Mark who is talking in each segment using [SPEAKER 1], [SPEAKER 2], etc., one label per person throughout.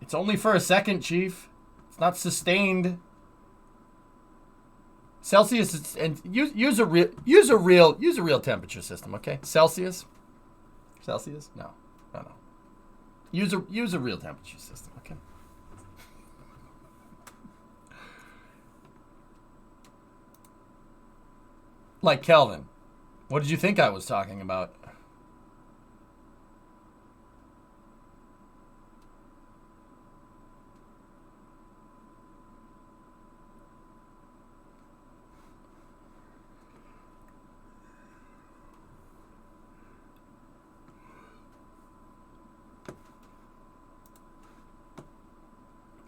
[SPEAKER 1] It's only for a second, Chief. It's not sustained. Celsius and use a real temperature system, okay? Celsius? No. Use a real temperature system, okay? Like Kelvin. What did you think I was talking about?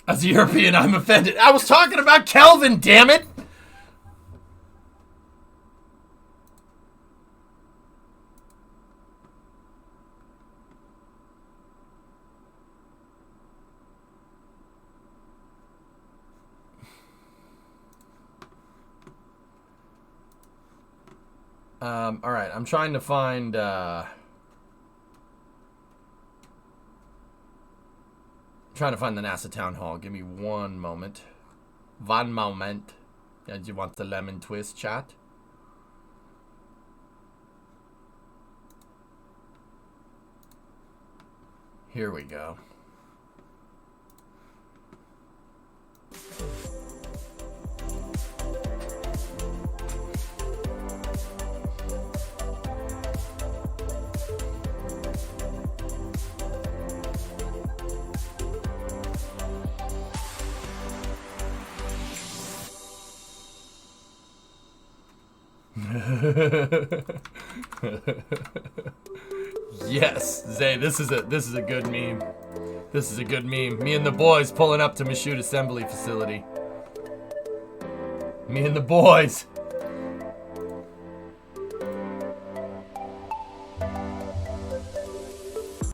[SPEAKER 1] As a European, I'm offended. I was talking about Kelvin, damn it! All right, I'm trying to find the NASA town hall. Give me one moment. One moment. Yeah, do you want the lemon twist, chat? Here we go. Yes, Zay, this is a good meme. This is a good meme. Me and the boys pulling up to Michoud Assembly Facility. Me and the boys.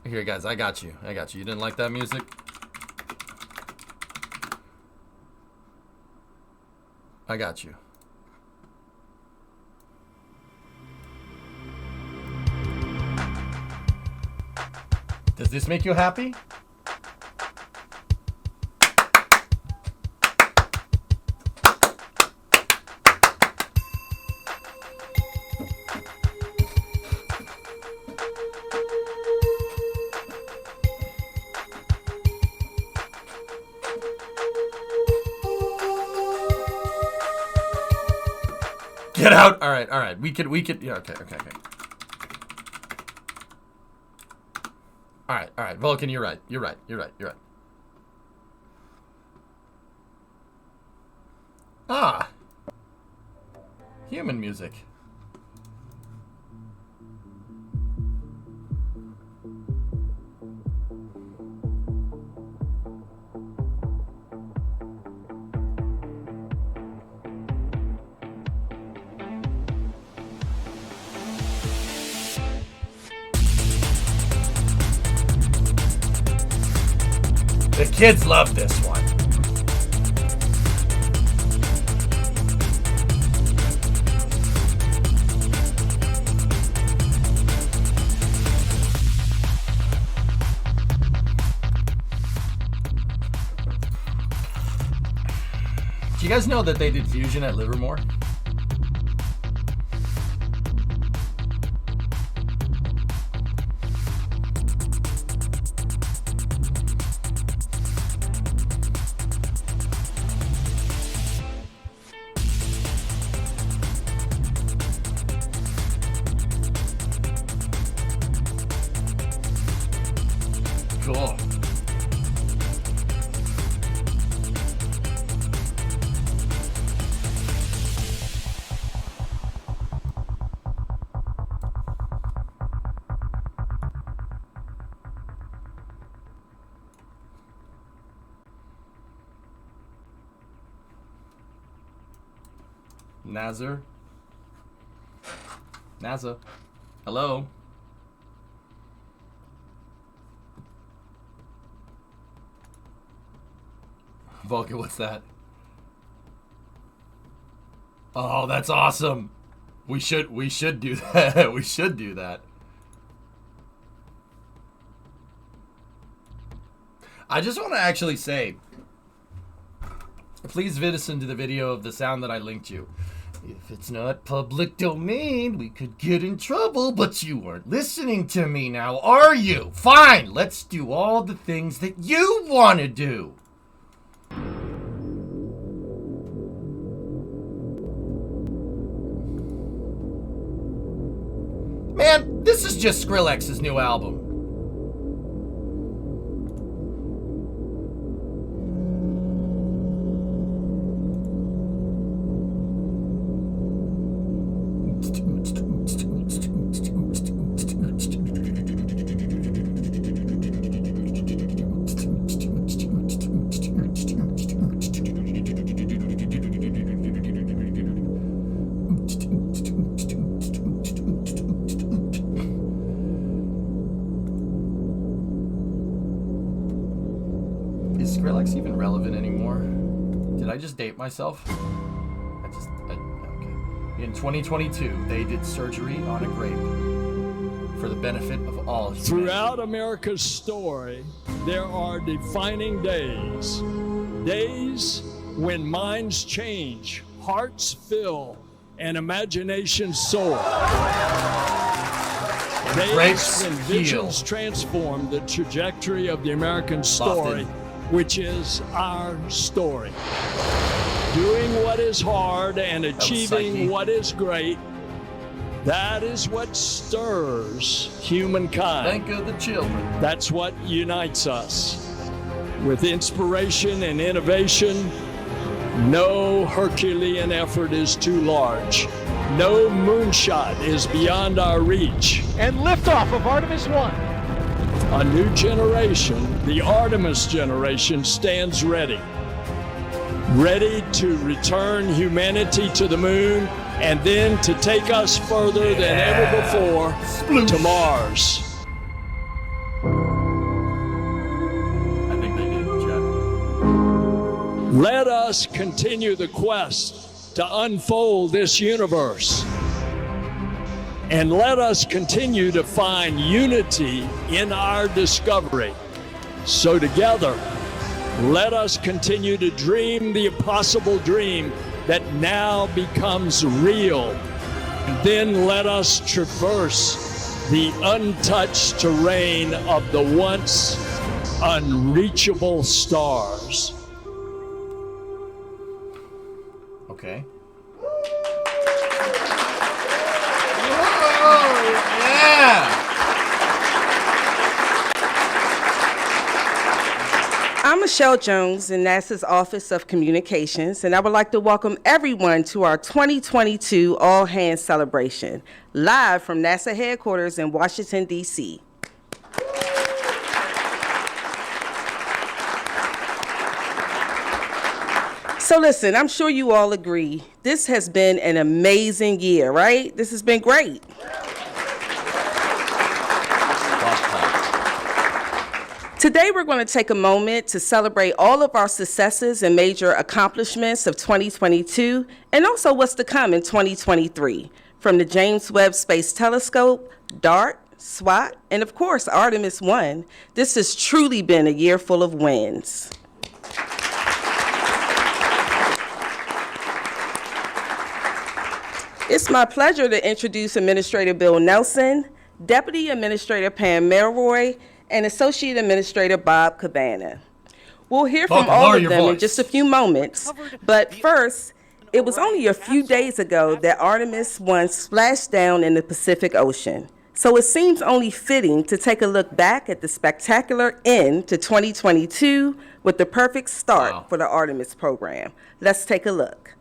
[SPEAKER 1] Here, guys, I got you. You didn't like that music? I got you. Does this make you happy? Get out! All right. We could. Yeah, okay. All right. Vulcan, you're right. Ah. Human music. The kids love this one. Do you guys know that they did Fusion at Livermore? Cool. NASA. Hello. Vulcan, what's that? Oh, that's awesome. We should do that. We should do that. I just want to actually say, please listen to the video of the sound that I linked you. If it's not public domain, we could get in trouble, but you weren't listening to me now, are you? Fine, let's do all the things that you want to do. Man, this is just Skrillex's new album. Is Skrillex even relevant anymore? Did I just date myself? Okay. In 2022, they did surgery on a grape for the benefit of all humanity.
[SPEAKER 2] Throughout America's story, there are defining days. Days when minds change, hearts fill, and imaginations soar. Days when visions transform the trajectory of the American story, which is our story. Doing what is hard and achieving what is great, that is what stirs humankind.
[SPEAKER 1] Think of the children.
[SPEAKER 2] That's what unites us. With inspiration and innovation, no Herculean effort is too large. No moonshot is beyond our reach.
[SPEAKER 3] And liftoff of Artemis 1.
[SPEAKER 2] A new generation, the Artemis generation, stands ready. Ready to return humanity to the moon and then to take us further than ever before to Mars.
[SPEAKER 1] I think they did, Chad.
[SPEAKER 2] Let us continue the quest to unfold this universe. And let us continue to find unity in our discovery. So together, let us continue to dream the impossible dream that now becomes real. And then let us traverse the untouched terrain of the once unreachable stars.
[SPEAKER 1] Okay.
[SPEAKER 4] I'm Michelle Jones in NASA's Office of Communications, and I would like to welcome everyone to our 2022 All Hands Celebration, live from NASA headquarters in Washington, D.C. So listen, I'm sure you all agree, this has been an amazing year, right? This has been great. Today, we're going to take a moment to celebrate all of our successes and major accomplishments of 2022, and also what's to come in 2023, from the James Webb Space Telescope, DART, SWAT, and of course, Artemis 1. This has truly been a year full of wins. It's my pleasure to introduce Administrator Bill Nelson, Deputy Administrator Pam Melroy, and Associate Administrator Bob Cabana. We'll hear from all of them in just a few moments, but first, it was only a few days ago that Artemis 1 splashed down in the Pacific Ocean. So it seems only fitting to take a look back at the spectacular end to 2022 with the perfect start for the Artemis program. Let's take a look.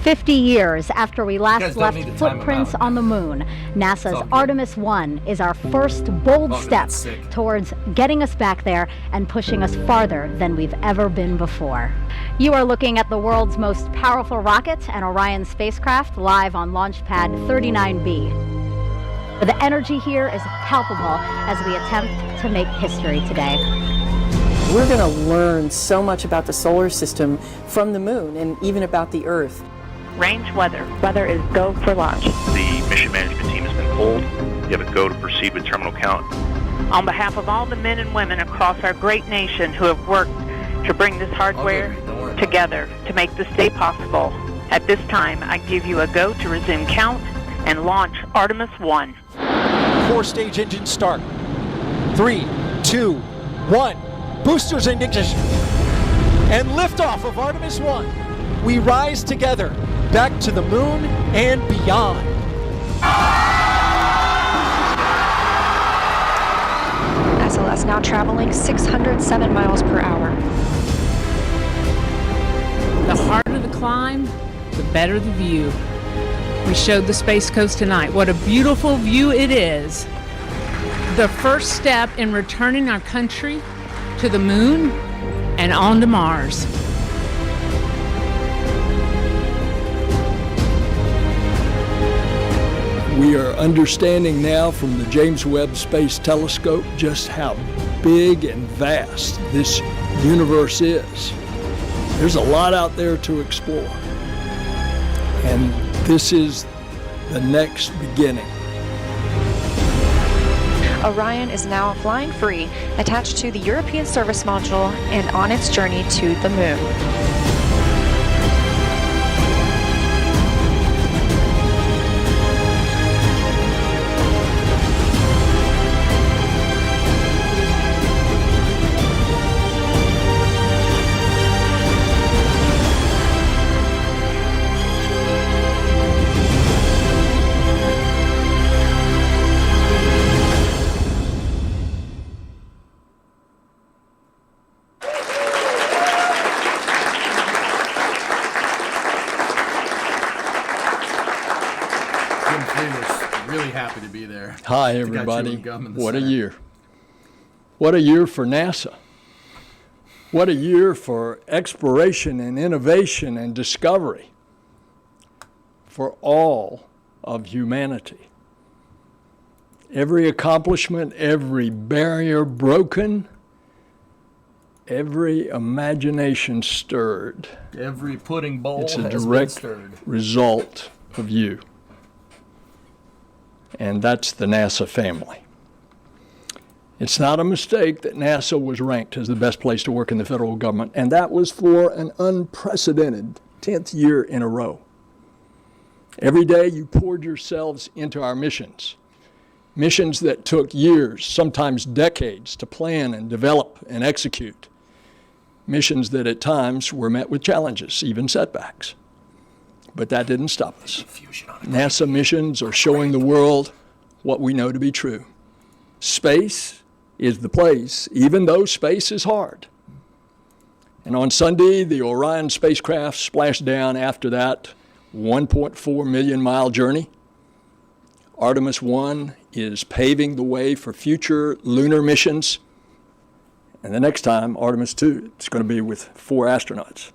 [SPEAKER 5] 50 years after we last left footprints on the moon, NASA's Artemis 1 is our first bold step towards getting us back there and pushing us farther than we've ever been before. You are looking at the world's most powerful rocket and Orion spacecraft live on Launch Pad 39B. The energy here is palpable as we attempt to make history today.
[SPEAKER 6] We're going to learn so much about the solar system from the moon and even about the Earth.
[SPEAKER 7] Range weather. Weather is go for launch.
[SPEAKER 8] The mission management team has been pulled. We have a
[SPEAKER 7] go to proceed with terminal count.
[SPEAKER 8] On behalf of all the men and women across our great nation who have worked to bring this hardware together to make this day possible, at this time, I give you a go to resume count and launch Artemis 1.
[SPEAKER 3] 4-stage engine start. 3, 2, 1. Boosters in ignition. And liftoff of Artemis 1. We rise together back to the moon and beyond.
[SPEAKER 9] SLS now traveling 607 miles per hour.
[SPEAKER 10] The harder the climb, the better the view. We showed the Space Coast tonight. What a beautiful view it is. The first step in returning our country to the moon and on to Mars.
[SPEAKER 2] We are understanding now from the James Webb Space Telescope just how big and vast this universe is. There's a lot out there to explore. And this is the next beginning.
[SPEAKER 9] Orion is now flying free, attached to the European Service Module and on its journey to the moon.
[SPEAKER 2] Hi, everybody. What a year. What a year for NASA. What a year for exploration and innovation and discovery for all of humanity. Every accomplishment, every barrier broken, every imagination stirred.
[SPEAKER 1] Every pudding bowl
[SPEAKER 2] it's a
[SPEAKER 1] has
[SPEAKER 2] direct
[SPEAKER 1] been stirred.
[SPEAKER 2] Result of you. And that's the NASA family. It's not a mistake that NASA was ranked as the best place to work in the federal government, and that was for an unprecedented 10th year in a row. Every day you poured yourselves into our missions that took years, sometimes decades, to plan and develop and execute, missions that at times were met with challenges, even setbacks. But that didn't stop us. NASA missions are showing the world what we know to be true. Space is the place, even though space is hard. And on Sunday, the Orion spacecraft splashed down after that 1.4 million mile journey. Artemis 1 is paving the way for future lunar missions. And the next time, Artemis 2, it's going to be with 4 astronauts.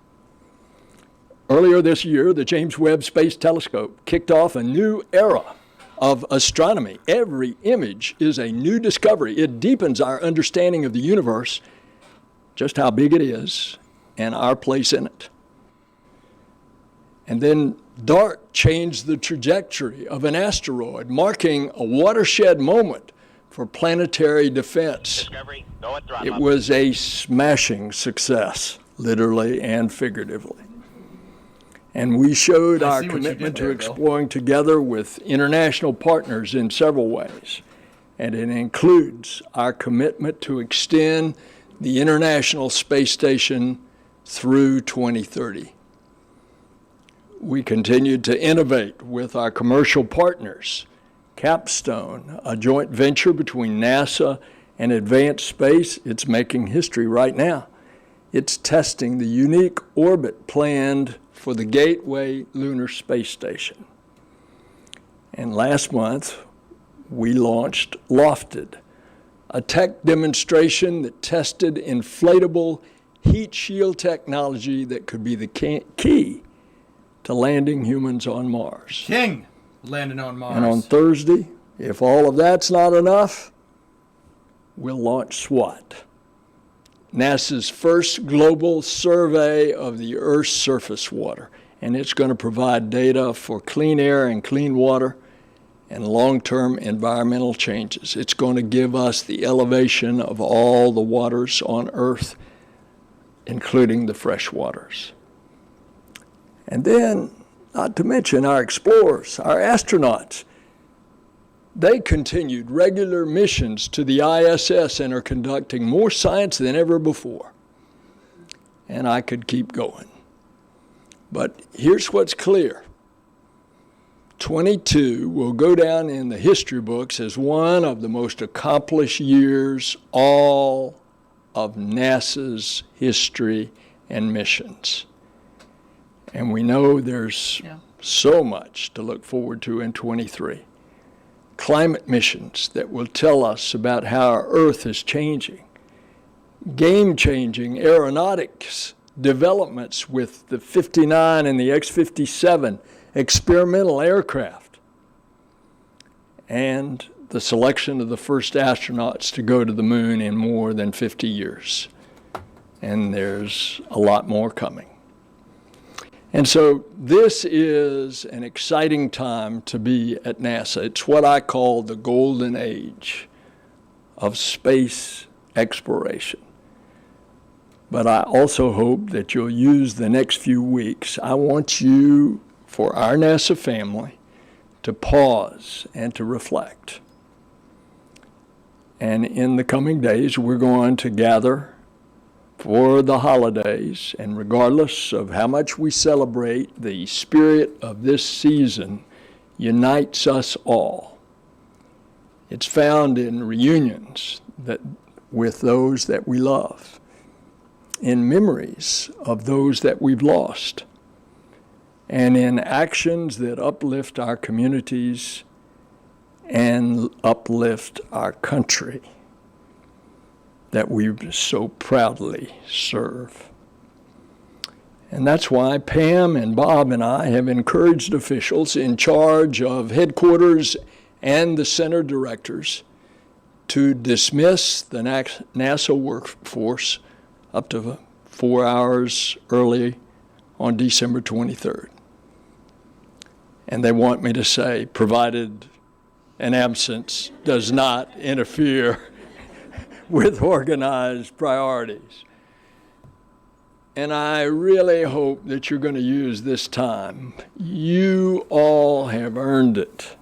[SPEAKER 2] Earlier this year, the James Webb Space Telescope kicked off a new era of astronomy. Every image is a new discovery. It deepens our understanding of the universe, just how big it is, and our place in it. And then DART changed the trajectory of an asteroid, marking a watershed moment for planetary defense. It was a smashing success, literally and figuratively. And we showed our commitment to exploring together with international partners in several ways. And it includes our commitment to extend the International Space Station through 2030. We continued to innovate with our commercial partners. Capstone, a joint venture between NASA and Advanced Space, it's making history right now. It's testing the unique orbit planned for the Gateway Lunar Space Station. And last month, we launched Lofted, a tech demonstration that tested inflatable heat shield technology that could be the key to landing humans on Mars.
[SPEAKER 1] King landing on Mars.
[SPEAKER 2] And on Thursday, if all of that's not enough, we'll launch SWAT, NASA's first global survey of the Earth's surface water. And it's going to provide data for clean air and clean water and long-term environmental changes. It's going to give us the elevation of all the waters on Earth, including the fresh waters. And then, not to mention our explorers, our astronauts. They continued regular missions to the ISS and are conducting more science than ever before. And I could keep going. But here's what's clear. 22 will go down in the history books as one of the most accomplished years all of NASA's history and missions. And we know there's so much to look forward to in 23. Climate missions that will tell us about how our Earth is changing. Game-changing aeronautics developments with the 59 and the X-57 experimental aircraft. And the selection of the first astronauts to go to the moon in more than 50 years. And there's a lot more coming. And so this is an exciting time to be at NASA. It's what I call the golden age of space exploration. But I also hope that you'll use the next few weeks. I want you, for our NASA family, to pause and to reflect. And in the coming days, we're going to gather for the holidays, and regardless of how much we celebrate, the spirit of this season unites us all. It's found in reunions with those that we love, in memories of those that we've lost, and in actions that uplift our communities and uplift our country that we so proudly serve. And that's why Pam and Bob and I have encouraged officials in charge of headquarters and the center directors to dismiss the NASA workforce up to 4 hours early on December 23rd. And they want me to say, provided an absence does not interfere with organized priorities. And I really hope that you're going to use this time. You all have earned it.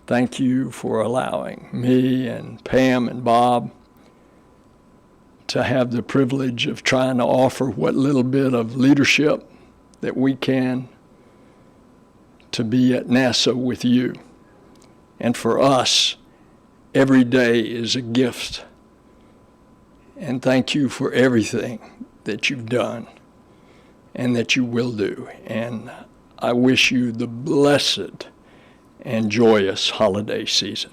[SPEAKER 2] Thank you for allowing me and Pam and Bob to have the privilege of trying to offer what little bit of leadership that we can to be at NASA with you. And for us, every day is a gift. And thank you for everything that you've done and that you will do. And I wish you the blessed and joyous holiday season.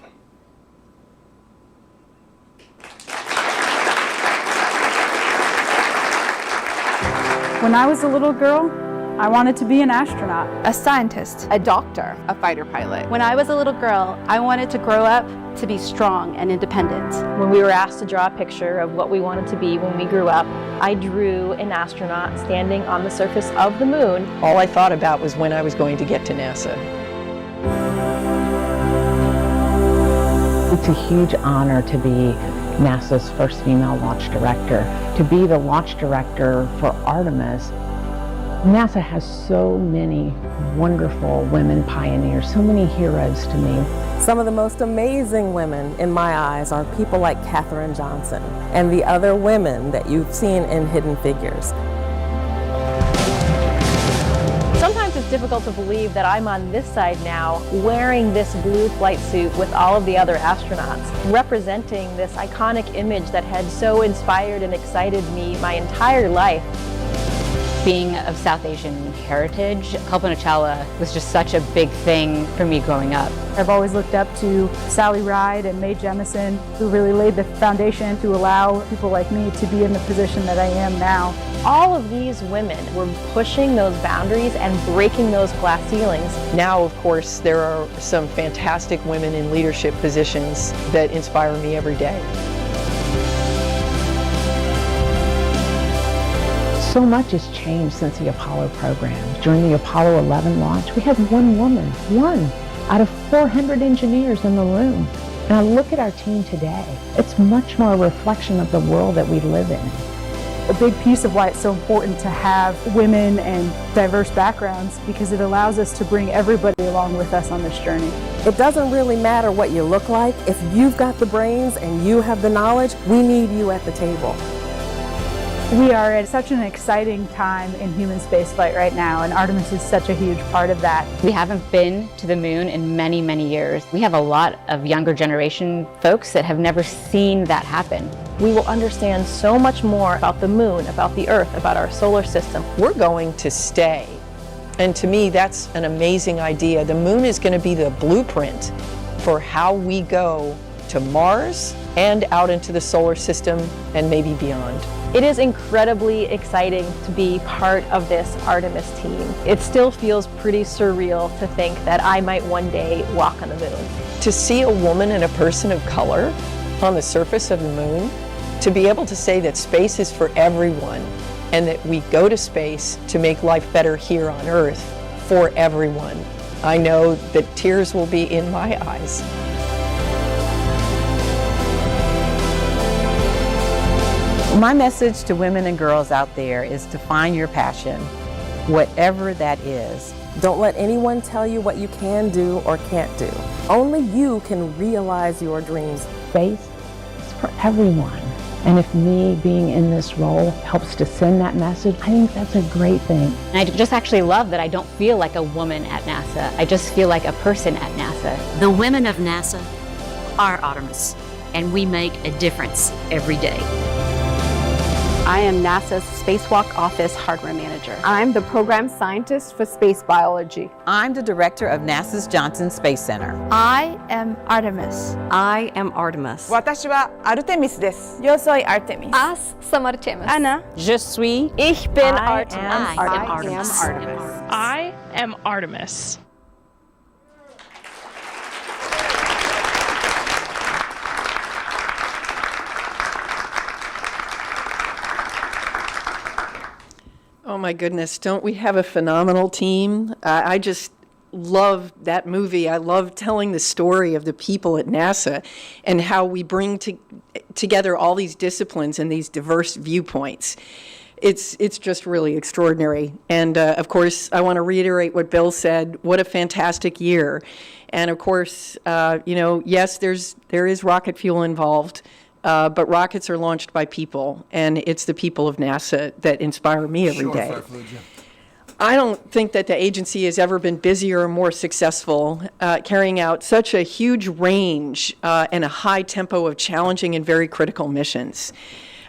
[SPEAKER 7] When I was a little girl, I wanted to be an astronaut,
[SPEAKER 11] a scientist,
[SPEAKER 12] a doctor,
[SPEAKER 11] a fighter pilot.
[SPEAKER 13] When I was a little girl, I wanted to grow up to be strong and independent.
[SPEAKER 14] When we were asked to draw a picture of what we wanted to be when we grew up, I drew an astronaut standing on the surface of the moon.
[SPEAKER 6] All I thought about was when I was going to get to NASA.
[SPEAKER 15] It's a huge honor to be NASA's first female launch director. To be the launch director for Artemis. NASA has so many wonderful women pioneers, so many heroes to me.
[SPEAKER 16] Some of the most amazing women in my eyes are people like Katherine Johnson and the other women that you've seen in Hidden Figures.
[SPEAKER 14] Sometimes it's difficult to believe that I'm on this side now wearing this blue flight suit with all of the other astronauts, representing this iconic image that had so inspired and excited me my entire life.
[SPEAKER 17] Being of South Asian heritage, Kalpana Chawla was just such a big thing for me growing up.
[SPEAKER 7] I've always looked up to Sally Ride and Mae Jemison, who really laid the foundation to allow people like me to be in the position that I am now.
[SPEAKER 14] All of these women were pushing those boundaries and breaking those glass ceilings.
[SPEAKER 6] Now, of course, there are some fantastic women in leadership positions that inspire me every day.
[SPEAKER 15] So much has changed since the Apollo program. During the Apollo 11 launch, we had one woman, one. out of 400 engineers in the room. And I look at our team today, it's much more a reflection of the world that we live in.
[SPEAKER 7] A big piece of why it's so important to have women and diverse backgrounds, because it allows us to bring everybody along with us on this journey.
[SPEAKER 16] It doesn't really matter what you look like. If you've got the brains and you have the knowledge, we need you at the table.
[SPEAKER 7] We are at such an exciting time in human spaceflight right now, and Artemis is such a huge part of that.
[SPEAKER 17] We haven't been to the moon in many, many years. We have a lot of younger generation folks that have never seen that happen.
[SPEAKER 14] We will understand so much more about the moon, about the Earth, about our solar system.
[SPEAKER 6] We're going to stay. And to me, that's an amazing idea. The moon is going to be the blueprint for how we go to Mars and out into the solar system and maybe beyond.
[SPEAKER 14] It is incredibly exciting to be part of this Artemis team. It still feels pretty surreal to think that I might one day walk on the moon.
[SPEAKER 6] To see a woman and a person of color on the surface of the moon, to be able to say that space is for everyone and that we go to space to make life better here on Earth for everyone. I know that tears will be in my eyes.
[SPEAKER 12] My message to women and girls out there is to find your passion, whatever that is.
[SPEAKER 16] Don't let anyone tell you what you can do or can't do. Only you can realize your dreams.
[SPEAKER 15] Space is for everyone. And if me being in this role helps to send that message, I think that's a great thing.
[SPEAKER 17] And I just actually love that I don't feel like a woman at NASA. I just feel like a person at NASA.
[SPEAKER 18] The women of NASA are Artemis, and we make a difference every day.
[SPEAKER 13] I am NASA's Spacewalk Office Hardware Manager.
[SPEAKER 19] I'm the Program Scientist for Space Biology.
[SPEAKER 12] I'm the Director of NASA's Johnson Space Center.
[SPEAKER 20] I am Artemis.
[SPEAKER 21] I am Artemis.
[SPEAKER 22] 私はアルテミスです。
[SPEAKER 20] Yo soy Artemis. As somos Artemis.
[SPEAKER 21] Ana. Je suis.
[SPEAKER 14] Ich bin Artemis.
[SPEAKER 21] I am Artemis.
[SPEAKER 10] I am Artemis.
[SPEAKER 6] Oh my goodness, don't we have a phenomenal team? I just love that movie. I love telling the story of the people at NASA and how we bring together all these disciplines and these diverse viewpoints. It's just really extraordinary. And of course, I want to reiterate what Bill said. What a fantastic year. And of course, yes, there is rocket fuel involved. But rockets are launched by people, and it's the people of NASA that inspire me every day. I don't think that the agency has ever been busier or more successful carrying out such a huge range and a high tempo of challenging and very critical missions.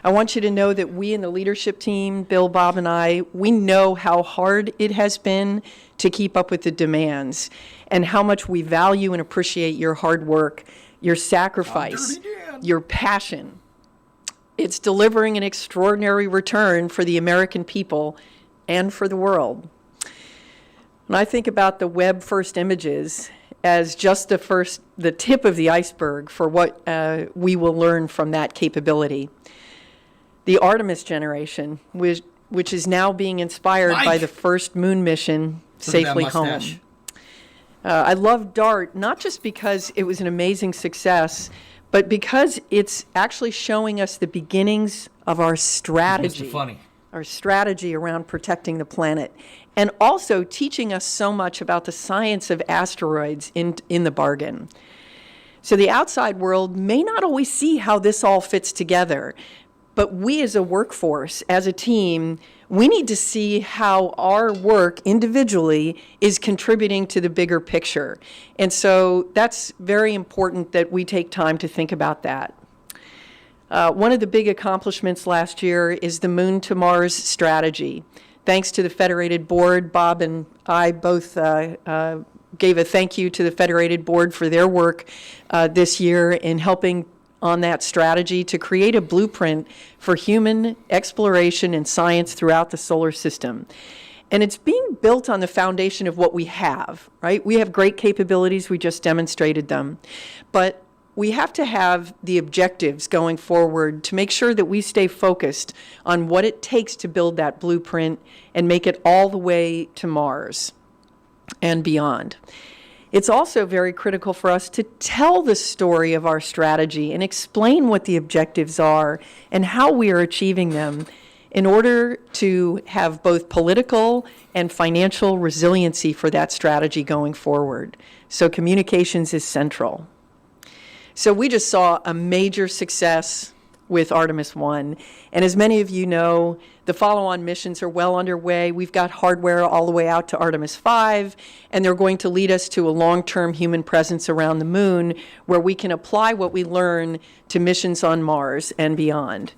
[SPEAKER 6] I want you to know that we in the leadership team, Bill, Bob, and I, we know how hard it has been to keep up with the demands and how much we value and appreciate your hard work, your sacrifice, your passion. It's delivering an extraordinary return for the American people and for the world. When I think about the Webb first images as just the tip of the iceberg for what we will learn from that capability, the Artemis generation, which is now being inspired by the first moon mission safely home. I love DART, not just because it was an amazing success, but because it's actually showing us the beginnings of our strategy. Our strategy around protecting the planet, and also teaching us so much about the science of asteroids in the bargain. So the outside world may not always see how this all fits together, but we as a workforce, as a team, we need to see how our work individually is contributing to the bigger picture. And so that's very important that we take time to think about that. One of the big accomplishments last year is the Moon to Mars strategy. Thanks to the Federated Board, Bob and I both gave a thank you to the Federated Board for their work this year in helping on that strategy to create a blueprint for human exploration and science throughout the solar system. And it's being built on the foundation of what we have, right? We have great capabilities, we just demonstrated them. But we have to have the objectives going forward to make sure that we stay focused on what it takes to build that blueprint and make it all the way to Mars and beyond. It's also very critical for us to tell the story of our strategy and explain what the objectives are and how we are achieving them in order to have both political and financial resiliency for that strategy going forward. So communications is central. So we just saw a major success with Artemis 1. And as many of you know, the follow-on missions are well underway. We've got hardware all the way out to Artemis 5, and they're going to lead us to a long-term human presence around the moon where we can apply what we learn to missions on Mars and beyond.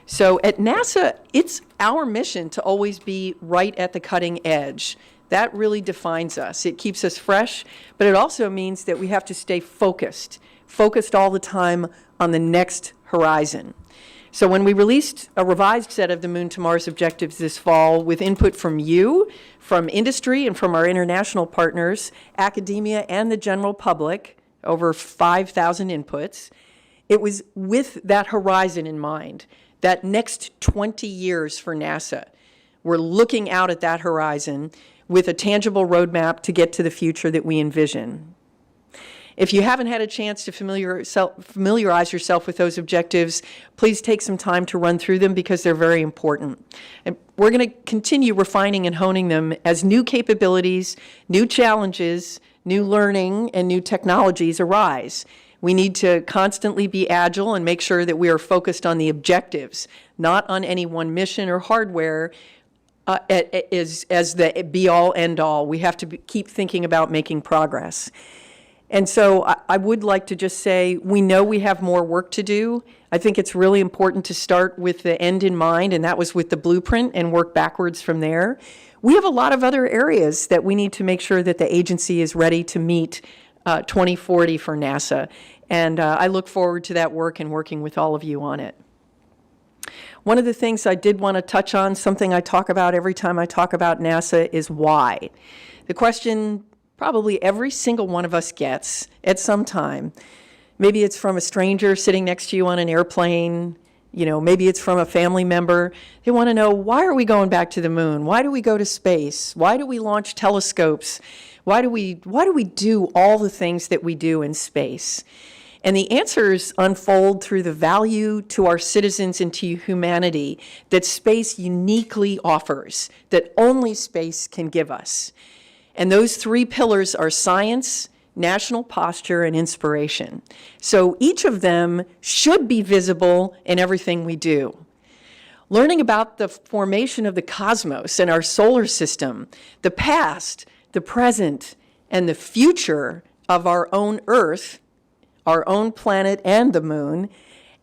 [SPEAKER 6] So at NASA, it's our mission to always be right at the cutting edge. That really defines us. It keeps us fresh, but it also means that we have to stay focused all the time on the next horizon. So when we released a revised set of the Moon to Mars objectives this fall with input from you, from industry, and from our international partners, academia, and the general public, over 5,000 inputs, it was with that horizon in mind, that next 20 years for NASA. We're looking out at that horizon with a tangible roadmap to get to the future that we envision. If you haven't had a chance to familiarize yourself with those objectives, please take some time to run through them because they're very important. And we're going to continue refining and honing them as new capabilities, new challenges, new learning, and new technologies arise. We need to constantly be agile and make sure that we are focused on the objectives, not on any one mission or hardware as the be-all, end-all. We have to keep thinking about making progress. And so I would like to just say, we know we have more work to do. I think it's really important to start with the end in mind, and that was with the blueprint, and work backwards from there. We have a lot of other areas that we need to make sure that the agency is ready to meet 2040 for NASA. And I look forward to that work and working with all of you on it. One of the things I did want to touch on, something I talk about every time I talk about NASA, is why. The question probably every single one of us gets at some time. Maybe it's from a stranger sitting next to you on an airplane. Maybe it's from a family member. They want to know, why are we going back to the moon? Why do we go to space? Why do we launch telescopes? Why do we do all the things that we do in space? And the answers unfold through the value to our citizens and to humanity that space uniquely offers, that only space can give us. And those three pillars are science, national posture, and inspiration. So each of them should be visible in everything we do. Learning about the formation of the cosmos and our solar system, the past, the present, and the future of our own Earth, our own planet and the moon,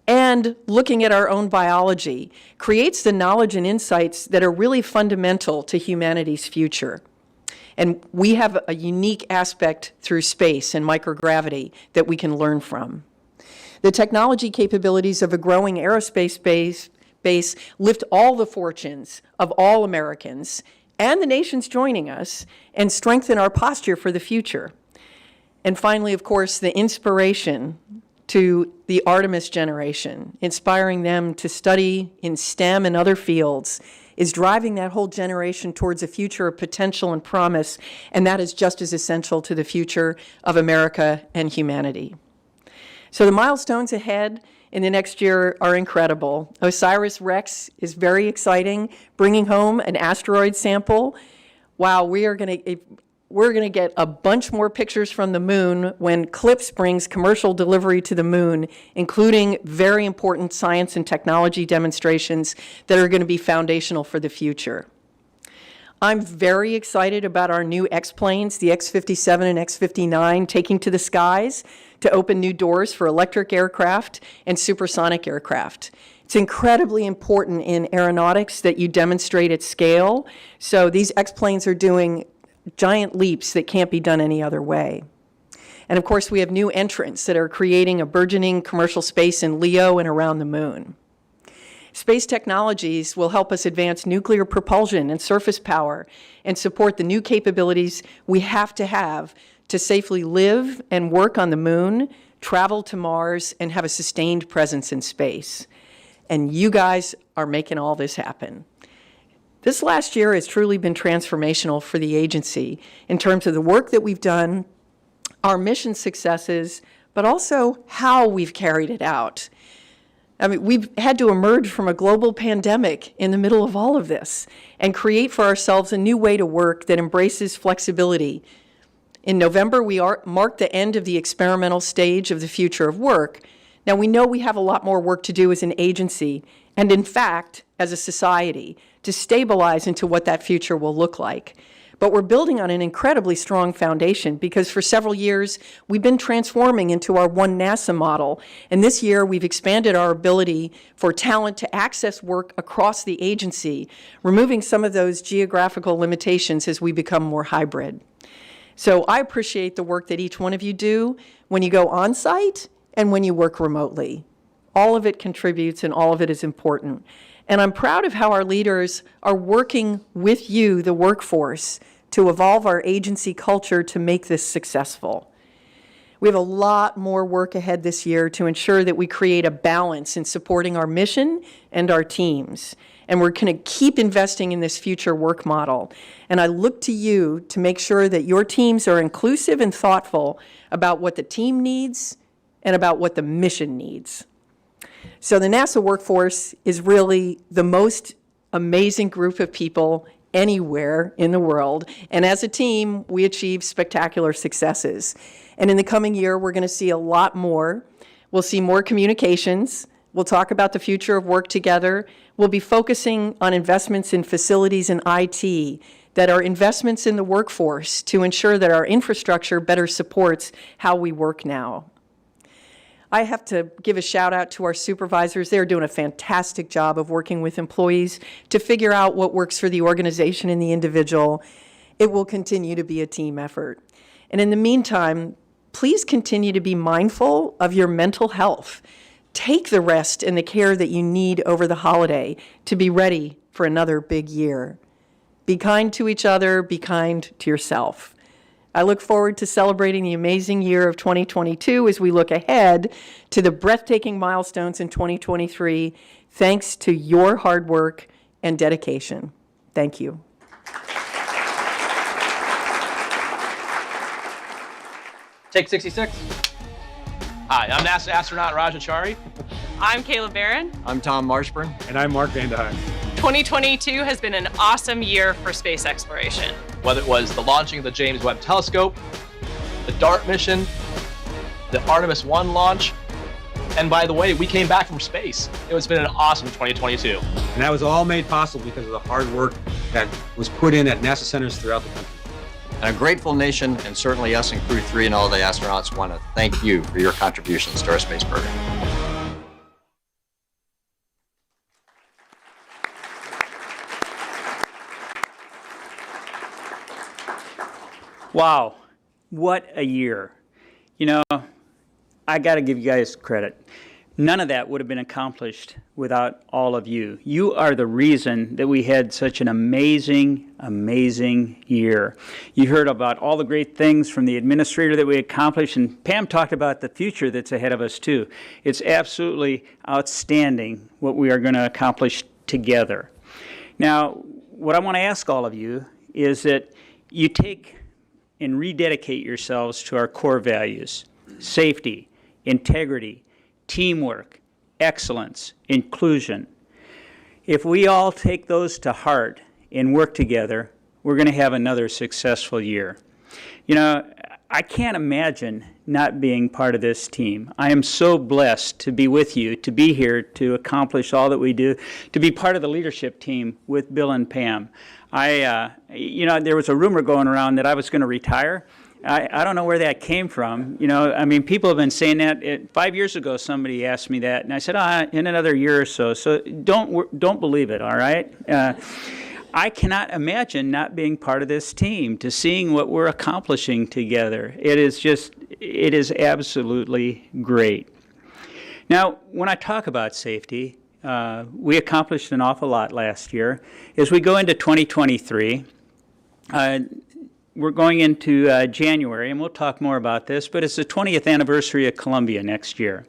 [SPEAKER 6] and looking at our own biology creates the knowledge and insights that are really fundamental to humanity's future. And we have a unique aspect through space and microgravity that we can learn from. The technology capabilities of a growing aerospace base lift all the fortunes of all Americans and the nations joining us and strengthen our posture for the future. And finally, of course, the inspiration to the Artemis generation, inspiring them to study in STEM and other fields, is driving that whole generation towards a future of potential and promise, and that is just as essential to the future of America and humanity. So the milestones ahead in the next year are incredible. OSIRIS-REx is very exciting, bringing home an asteroid sample. Wow, we're going to get a bunch more pictures from the moon when CLIPS brings commercial delivery to the moon, including very important science and technology demonstrations that are going to be foundational for the future. I'm very excited about our new X-planes, the X-57 and X-59, taking to the skies to open new doors for electric aircraft and supersonic aircraft. It's incredibly important in aeronautics that you demonstrate at scale. So these X-planes are doing giant leaps that can't be done any other way. And of course, we have new entrants that are creating a burgeoning commercial space in LEO and around the moon. Space technologies will help us advance nuclear propulsion and surface power and support the new capabilities we have to safely live and work on the moon, travel to Mars, and have a sustained presence in space. And you guys are making all this happen. This last year has truly been transformational for the agency in terms of the work that we've done our mission successes, but also how we've carried it out. I mean, we've had to emerge from a global pandemic in the middle of all of this and create for ourselves a new way to work that embraces flexibility. In November, we marked the end of the experimental stage of the future of work. Now, we know we have a lot more work to do as an agency, and in fact, as a society, to stabilize into what that future will look like. But we're building on an incredibly strong foundation because for several years, we've been transforming into our One NASA model. And this year, we've expanded our ability for talent to access work across the agency, removing some of those geographical limitations as we become more hybrid. So I appreciate the work that each one of you do when you go on site and when you work remotely. All of it contributes and all of it is important. And I'm proud of how our leaders are working with you, the workforce, to evolve our agency culture to make this successful. We have a lot more work ahead this year to ensure that we create a balance in supporting our mission and our teams. And we're going to keep investing in this future work model. And I look to you to make sure that your teams are inclusive and thoughtful about what the team needs and about what the mission needs. So the NASA workforce is really the most amazing group of people anywhere in the world. And as a team, we achieve spectacular successes. And in the coming year, we're going to see a lot more. We'll see more communications. We'll talk about the future of work together. We'll be focusing on investments in facilities and IT that are investments in the workforce to ensure that our infrastructure better supports how we work now. I have to give a shout out to our supervisors. They're doing a fantastic job of working with employees to figure out what works for the organization and the individual. It will continue to be a team effort. And in the meantime, please continue to be mindful of your mental health. Take the rest and the care that you need over the holiday to be ready for another big year. Be kind to each other, be kind to yourself. I look forward to celebrating the amazing year of 2022 as we look ahead to the breathtaking milestones in 2023, thanks to your hard work and dedication. Thank you.
[SPEAKER 4] Take 66. Hi, I'm NASA astronaut Rajachari.
[SPEAKER 5] I'm Kayla Barron.
[SPEAKER 23] I'm Tom Marshburn.
[SPEAKER 24] And I'm Mark Vandeheim.
[SPEAKER 5] 2022 has been an awesome year for space exploration.
[SPEAKER 4] Whether it was the launching of the James Webb Telescope, the DART mission, the Artemis 1 launch, and by the way, we came back from space. It's been an awesome 2022.
[SPEAKER 24] And that was all made possible because of the hard work that was put in at NASA centers throughout the country.
[SPEAKER 23] And a grateful nation, and certainly us in Crew 3 and all the astronauts, want to thank you for your contributions to our space program.
[SPEAKER 25] Wow, what a year. You know, I got to give you guys credit. None of that would have been accomplished without all of you. You are the reason that we had such an amazing, amazing year. You heard about all the great things from the administrator that we accomplished, and Pam talked about the future that's ahead of us too. It's absolutely outstanding what we are going to accomplish together. Now, what I want to ask all of you is that you take and rededicate yourselves to our core values: safety, integrity, teamwork, excellence, inclusion. If we all take those to heart and work together, we're going to have another successful year. You know, I can't imagine not being part of this team. I am so blessed to be with you, to be here, to accomplish all that we do, to be part of the leadership team with Bill and Pam. You know, there was a rumor going around that I was going to retire. I don't know where that came from. You know, I mean, people have been saying that. 5 years ago, somebody asked me that, and I said, in another year or so. So don't believe it, all right? I cannot imagine not being part of this team, to seeing what we're accomplishing together. It is absolutely great. Now, when I talk about safety, we accomplished an awful lot last year. As we go into 2023, we're going into January, and we'll talk more about this, but it's the 20th anniversary of Columbia next year.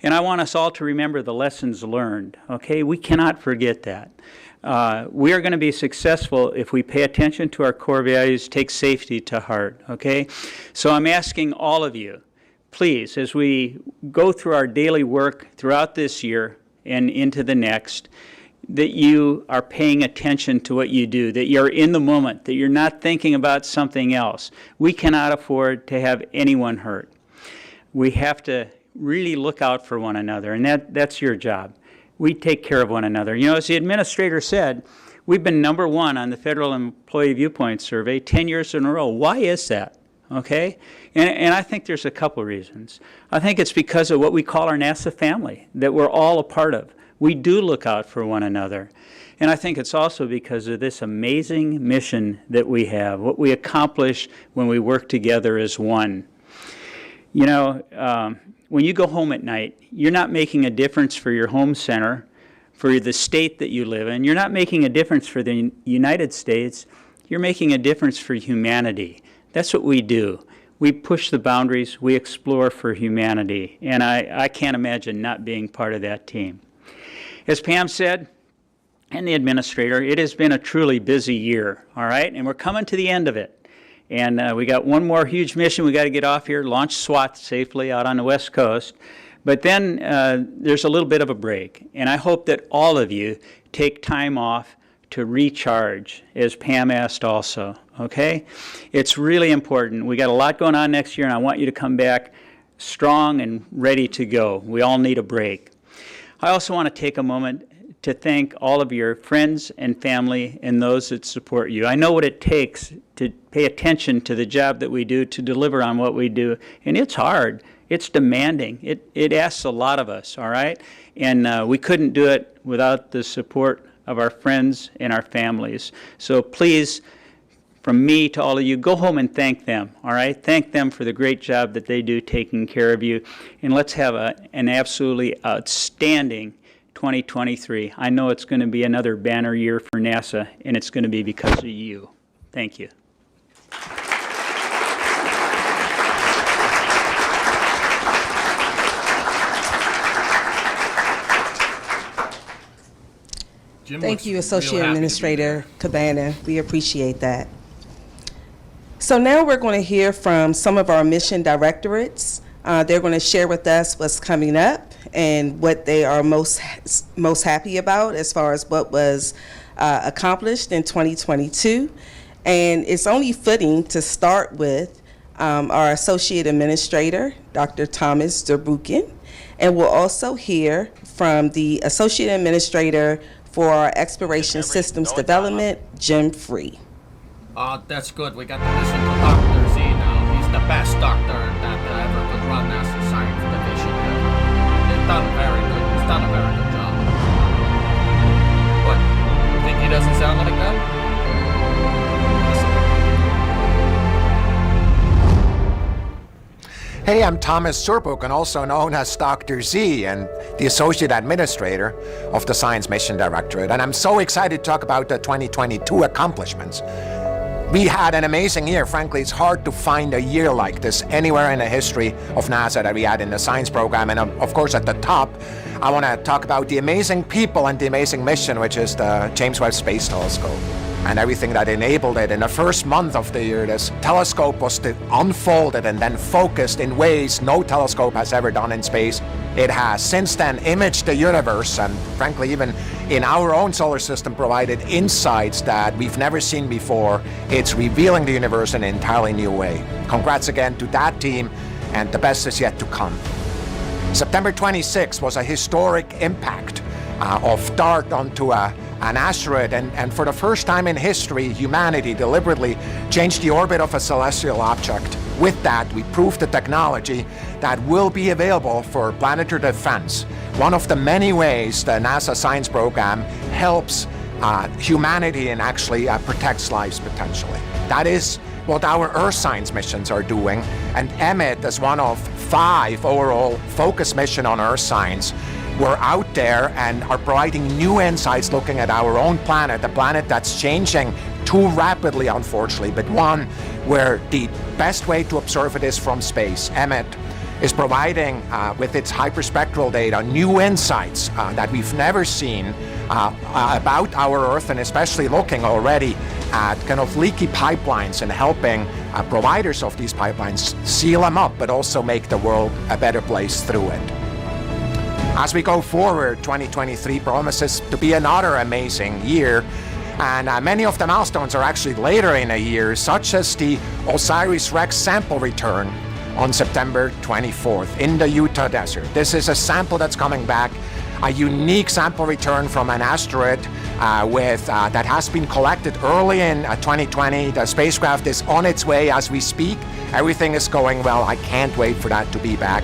[SPEAKER 25] And I want us all to remember the lessons learned, okay? We cannot forget that. We are going to be successful if we pay attention to our core values, take safety to heart, okay? So I'm asking all of you, please, as we go through our daily work throughout this year and into the next, that you are paying attention to what you do, that you're in the moment, that you're not thinking about something else. We cannot afford to have anyone hurt. We have to really look out for one another, and that's your job. We take care of one another. You know, as the administrator said, we've been #1 on the Federal Employee Viewpoint Survey 10 years in a row. Why is that? Okay? And I think there's a couple reasons. I think it's because of what we call our NASA family, that we're all a part of. We do look out for one another. And I think it's also because of this amazing mission that we have, what we accomplish when we work together as one. You know, when you go home at night, you're not making a difference for your home center, for the state that you live in. You're not making a difference for the United States. You're making a difference for humanity. That's what we do. We push the boundaries. We explore for humanity. And I can't imagine not being part of that team. As Pam said, and the administrator, it has been a truly busy year, all right? And we're coming to the end of it. And we got one more huge mission we got to get off here, launch SWAT safely out on the West Coast. But then there's a little bit of a break. And I hope that all of you take time off to recharge, as Pam asked also, okay? It's really important. We got a lot going on next year, and I want you to come back strong and ready to go. We all need a break. I also want to take a moment to thank all of your friends and family and those that support you. I know what it takes to pay attention to the job that we do, to deliver on what we do, and it's hard. It's demanding. It asks a lot of us, all right? And we couldn't do it without the support of our friends and our families. So please, from me to all of you, go home and thank them, all right? Thank them for the great job that they do taking care of you. And let's have an absolutely outstanding 2023. I know it's going to be another banner year for NASA, and it's going to be because of you. Thank you.
[SPEAKER 1] Thank you, Associate Administrator Cabana. We appreciate that. So now we're going to hear from some of our mission directorates. They're going to share with us what's coming up and what they are most happy about as far as what was accomplished in 2022. And it's only fitting to start with our Associate Administrator, Dr. Thomas Zurbuchen. And we'll also hear from the Associate Administrator for our Exploration Systems Development, Jim Free.
[SPEAKER 2] That's good. We got to listen to Dr. Z now. He's the best doctor that ever could run NASA Science Division. He's done very good. He's done a very good job. What? You think he doesn't sound like that?
[SPEAKER 3] Hey, I'm Thomas Zurbuchen, also known as Dr. Z, and the Associate Administrator of the Science Mission Directorate. And I'm so excited to talk about the 2022 accomplishments. We had an amazing year. Frankly, it's hard to find a year like this anywhere in the history of NASA that we had in the science program. And of course, at the top, I want to talk about the amazing people and the amazing mission, which is the James Webb Space Telescope, and everything that enabled it. In the first month of the year, this telescope was unfolded and then focused in ways no telescope has ever done in space. It has since then imaged the universe, and frankly, even in our own solar system, provided insights that we've never seen before. It's revealing the universe in an entirely new way. Congrats again to that team, and the best is yet to come. September 26 was a historic impact of DART onto an asteroid, and for the first time in history, humanity deliberately changed the orbit of a celestial object. With that, we proved the technology that will be available for planetary defense. One of the many ways the NASA science program helps humanity and actually protects lives potentially. That is what our Earth science missions are doing, and EMIT is one of 5 overall focus missions on Earth science. We're out there and are providing new insights looking at our own planet, a planet that's changing too rapidly, unfortunately, but one where the best way to observe it is from space. EMIT is providing, with its hyperspectral data, new insights that we've never seen about our Earth, and especially looking already at kind of leaky pipelines and helping providers of these pipelines seal them up, but also make the world a better place through it. As we go forward, 2023 promises to be another amazing year, and many of the milestones are actually later in a year, such as the OSIRIS-REx sample return on September 24th in the Utah desert. This is a sample that's coming back, a unique sample return from an asteroid that has been collected early in 2020. The spacecraft is on its way as we speak. Everything is going well. I can't wait for that to be back.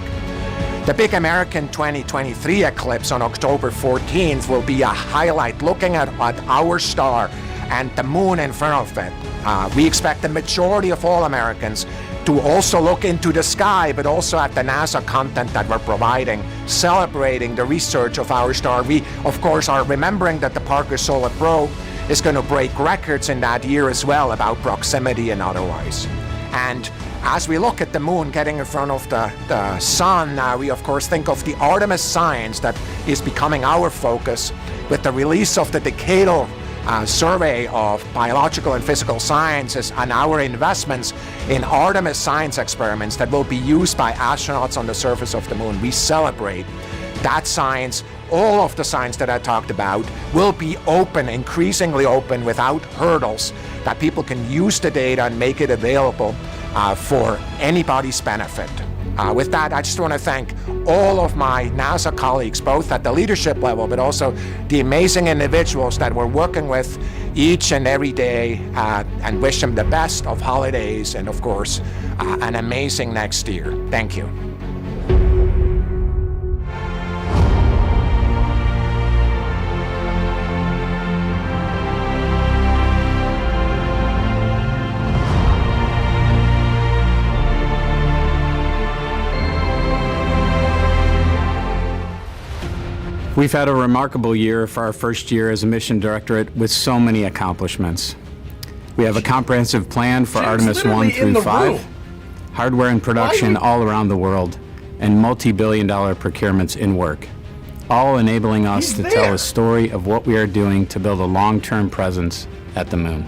[SPEAKER 3] The big American 2023 eclipse on October 14th will be a highlight, looking at our star and the moon in front of it. We expect the majority of all Americans to also look into the sky, but also at the NASA content that we're providing, celebrating the research of our star. We, of course, are remembering that the Parker Solar Probe is going to break records in that year as well about proximity and otherwise. And as we look at the moon getting in front of the sun, we of course think of the Artemis science that is becoming our focus with the release of the decadal survey of biological and physical sciences and our investments in Artemis science experiments that will be used by astronauts on the surface of the moon. We celebrate that science. All of the science that I talked about will be open, increasingly open, without hurdles, that people can use the data and make it available for anybody's benefit. With that, I just want to thank all of my NASA colleagues, both at the leadership level, but also the amazing individuals that we're working with each and every day, and wish them the best of holidays and, of course, an amazing next year. Thank you.
[SPEAKER 7] We've had a remarkable year for our first year as a mission directorate with so many accomplishments. We have a comprehensive plan for Artemis 1 through 5, hardware and production all around the world, and multi-billion-dollar procurements in work, all enabling us to tell a story of what we are doing to build a long-term presence at the moon.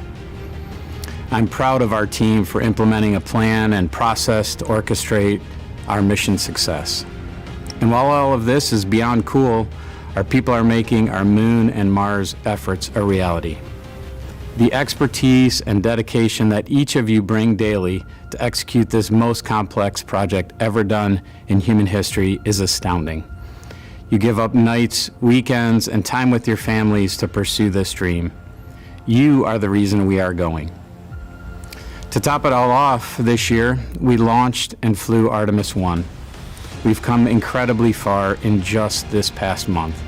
[SPEAKER 7] I'm proud of our team for implementing a plan and process to orchestrate our mission success. And while all of this is beyond cool, our people are making our Moon and Mars efforts a reality. The expertise and dedication that each of you bring daily to execute this most complex project ever done in human history is astounding. You give up nights, weekends, and time with your families to pursue this dream. You are the reason we are going. To top it all off, this year, we launched and flew Artemis 1. We've come incredibly far in just this past month.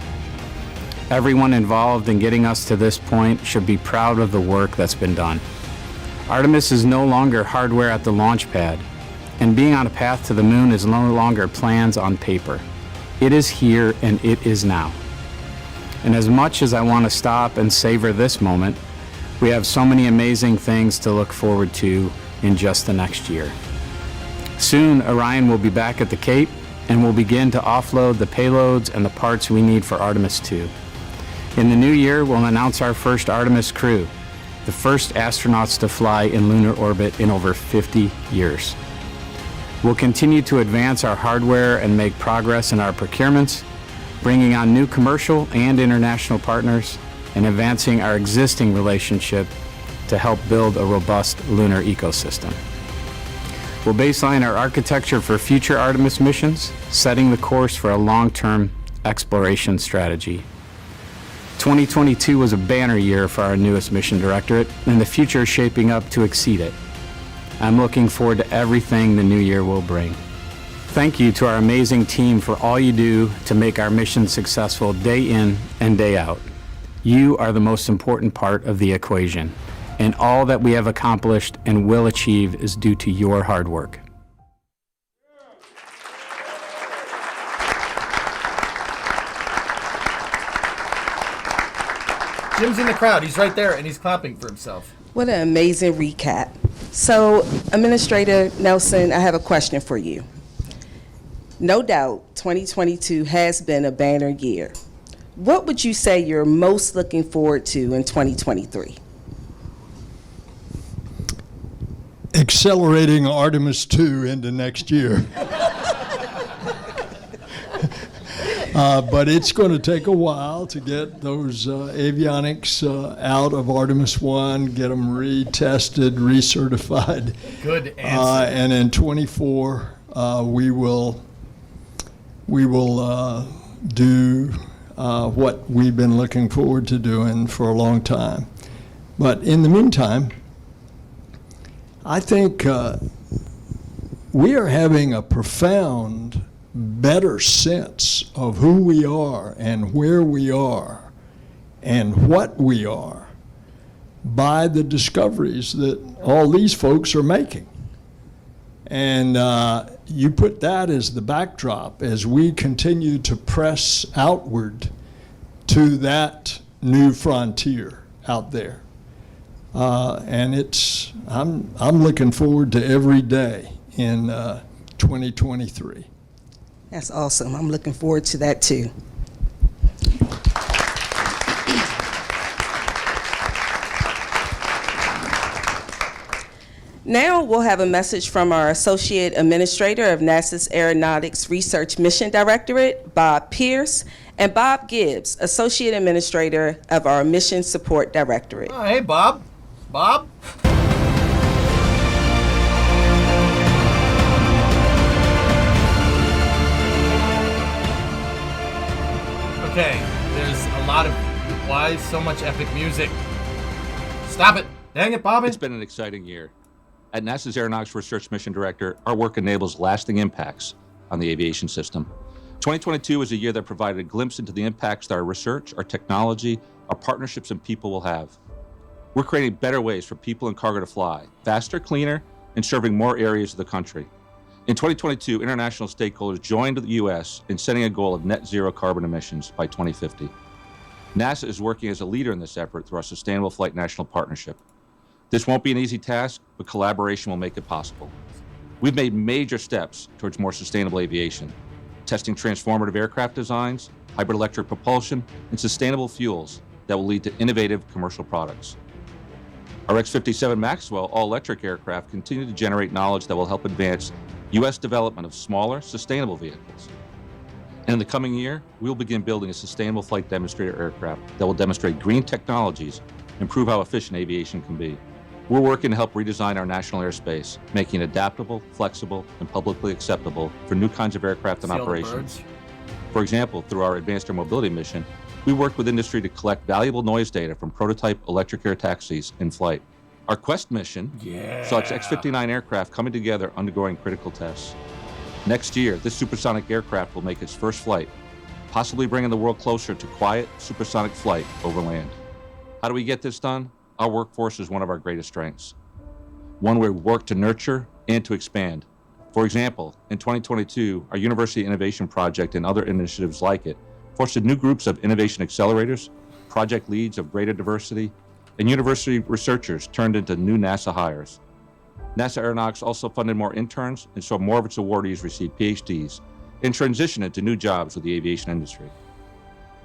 [SPEAKER 7] Everyone involved in getting us to this point should be proud of the work that's been done. Artemis is no longer hardware at the launch pad, and being on a path to the moon is no longer plans on paper. It is here and it is now. And as much as I want to stop and savor this moment, we have so many amazing things to look forward to in just the next year. Soon, Orion will be back at the Cape, and we'll begin to offload the payloads and the parts we need for Artemis 2. In the new year, we'll announce our first Artemis crew, the first astronauts to fly in lunar orbit in over 50 years. We'll continue to advance our hardware and make progress in our procurements, bringing on new commercial and international partners, and advancing our existing relationship to help build a robust lunar ecosystem. We'll baseline our architecture for future Artemis missions, setting the course for a long-term exploration strategy. 2022 was a banner year for our newest mission directorate, and the future is shaping up to exceed it. I'm looking forward to everything the new year will bring. Thank you to our amazing team for all you do to make our mission successful day in and day out. You are the most important part of the equation, and all that we have accomplished and will achieve is due to your hard work.
[SPEAKER 2] Jim's in the crowd. He's right there, and he's clapping for himself.
[SPEAKER 1] What an amazing recap. So, Administrator Nelson, I have a question for you. No doubt, 2022 has been a banner year. What would you say you're most looking forward to in 2023?
[SPEAKER 8] Accelerating Artemis 2 into next year. But it's going to take a while to get those avionics out of Artemis 1, get them retested, recertified.
[SPEAKER 2] Good answer.
[SPEAKER 8] And in 24, we will do what we've been looking forward to doing for a long time. But in the meantime, I think we are having a profound, better sense of who we are and where we are and what we are by the discoveries that all these folks are making. And you put that as the backdrop as we continue to press outward to that new frontier out there. And I'm looking forward to every day in 2023.
[SPEAKER 1] That's awesome. I'm looking forward to that too. Now we'll have a message from our Associate Administrator of NASA's Aeronautics Research Mission Directorate, Bob Pierce, and Bob Gibbs, Associate Administrator of our Mission Support Directorate.
[SPEAKER 2] Oh, hey, Bob. Bob? Okay, there's a lot of... Why so much epic music? Stop it. Dang it, Bobby.
[SPEAKER 9] It's been an exciting year. At NASA's Aeronautics Research Mission Director, our work enables lasting impacts on the aviation system. 2022 was a year that provided a glimpse into the impacts that our research, our technology, our partnerships, and people will have. We're creating better ways for people and cargo to fly, faster, cleaner, and serving more areas of the country. In 2022, international stakeholders joined the U.S. in setting a goal of net zero carbon emissions by 2050. NASA is working as a leader in this effort through our Sustainable Flight National Partnership. This won't be an easy task, but collaboration will make it possible. We've made major steps towards more sustainable aviation, testing transformative aircraft designs, hybrid electric propulsion, and sustainable fuels that will lead to innovative commercial products. Our X-57 Maxwell all-electric aircraft continue to generate knowledge that will help advance U.S. development of smaller, sustainable vehicles. And in the coming year, we will begin building a sustainable flight demonstrator aircraft that will demonstrate green technologies and prove how efficient aviation can be. We're working to help redesign our national airspace, making it adaptable, flexible, and publicly acceptable for new kinds of aircraft and operations. For example, through our Advanced Air Mobility mission, we worked with industry to collect valuable noise data from prototype electric air taxis in flight. Our Quest mission saw its X-59 aircraft coming together undergoing critical tests. Next year, this supersonic aircraft will make its first flight, possibly bringing the world closer to quiet supersonic flight over land. How do we get this done? Our workforce is one of our greatest strengths, one we work to nurture and to expand. For example, in 2022, our University Innovation Project and other initiatives like it fostered new groups of innovation accelerators, project leads of greater diversity, and university researchers turned into new NASA hires. NASA Aeronautics also funded more interns and saw more of its awardees receive PhDs and transition into new jobs with the aviation industry.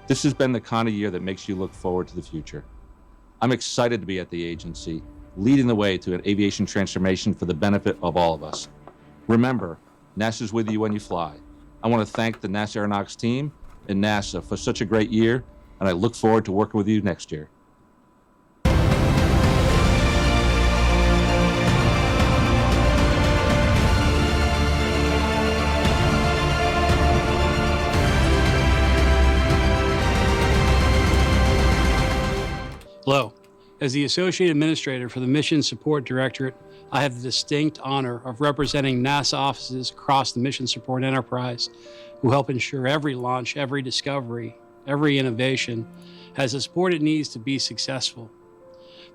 [SPEAKER 9] This has been the kind of year that makes you look forward to the future. I'm excited to be at the agency, leading the way to an aviation transformation for the benefit of all of us. Remember, NASA's with you when you fly. I want to thank the NASA Aeronautics team and NASA for such a great year, and I look forward to working with you next year.
[SPEAKER 11] Hello. As the Associate Administrator for the Mission Support Directorate, I have the distinct honor of representing NASA offices across the mission support enterprise who help ensure every launch, every discovery, every innovation has the support it needs to be successful.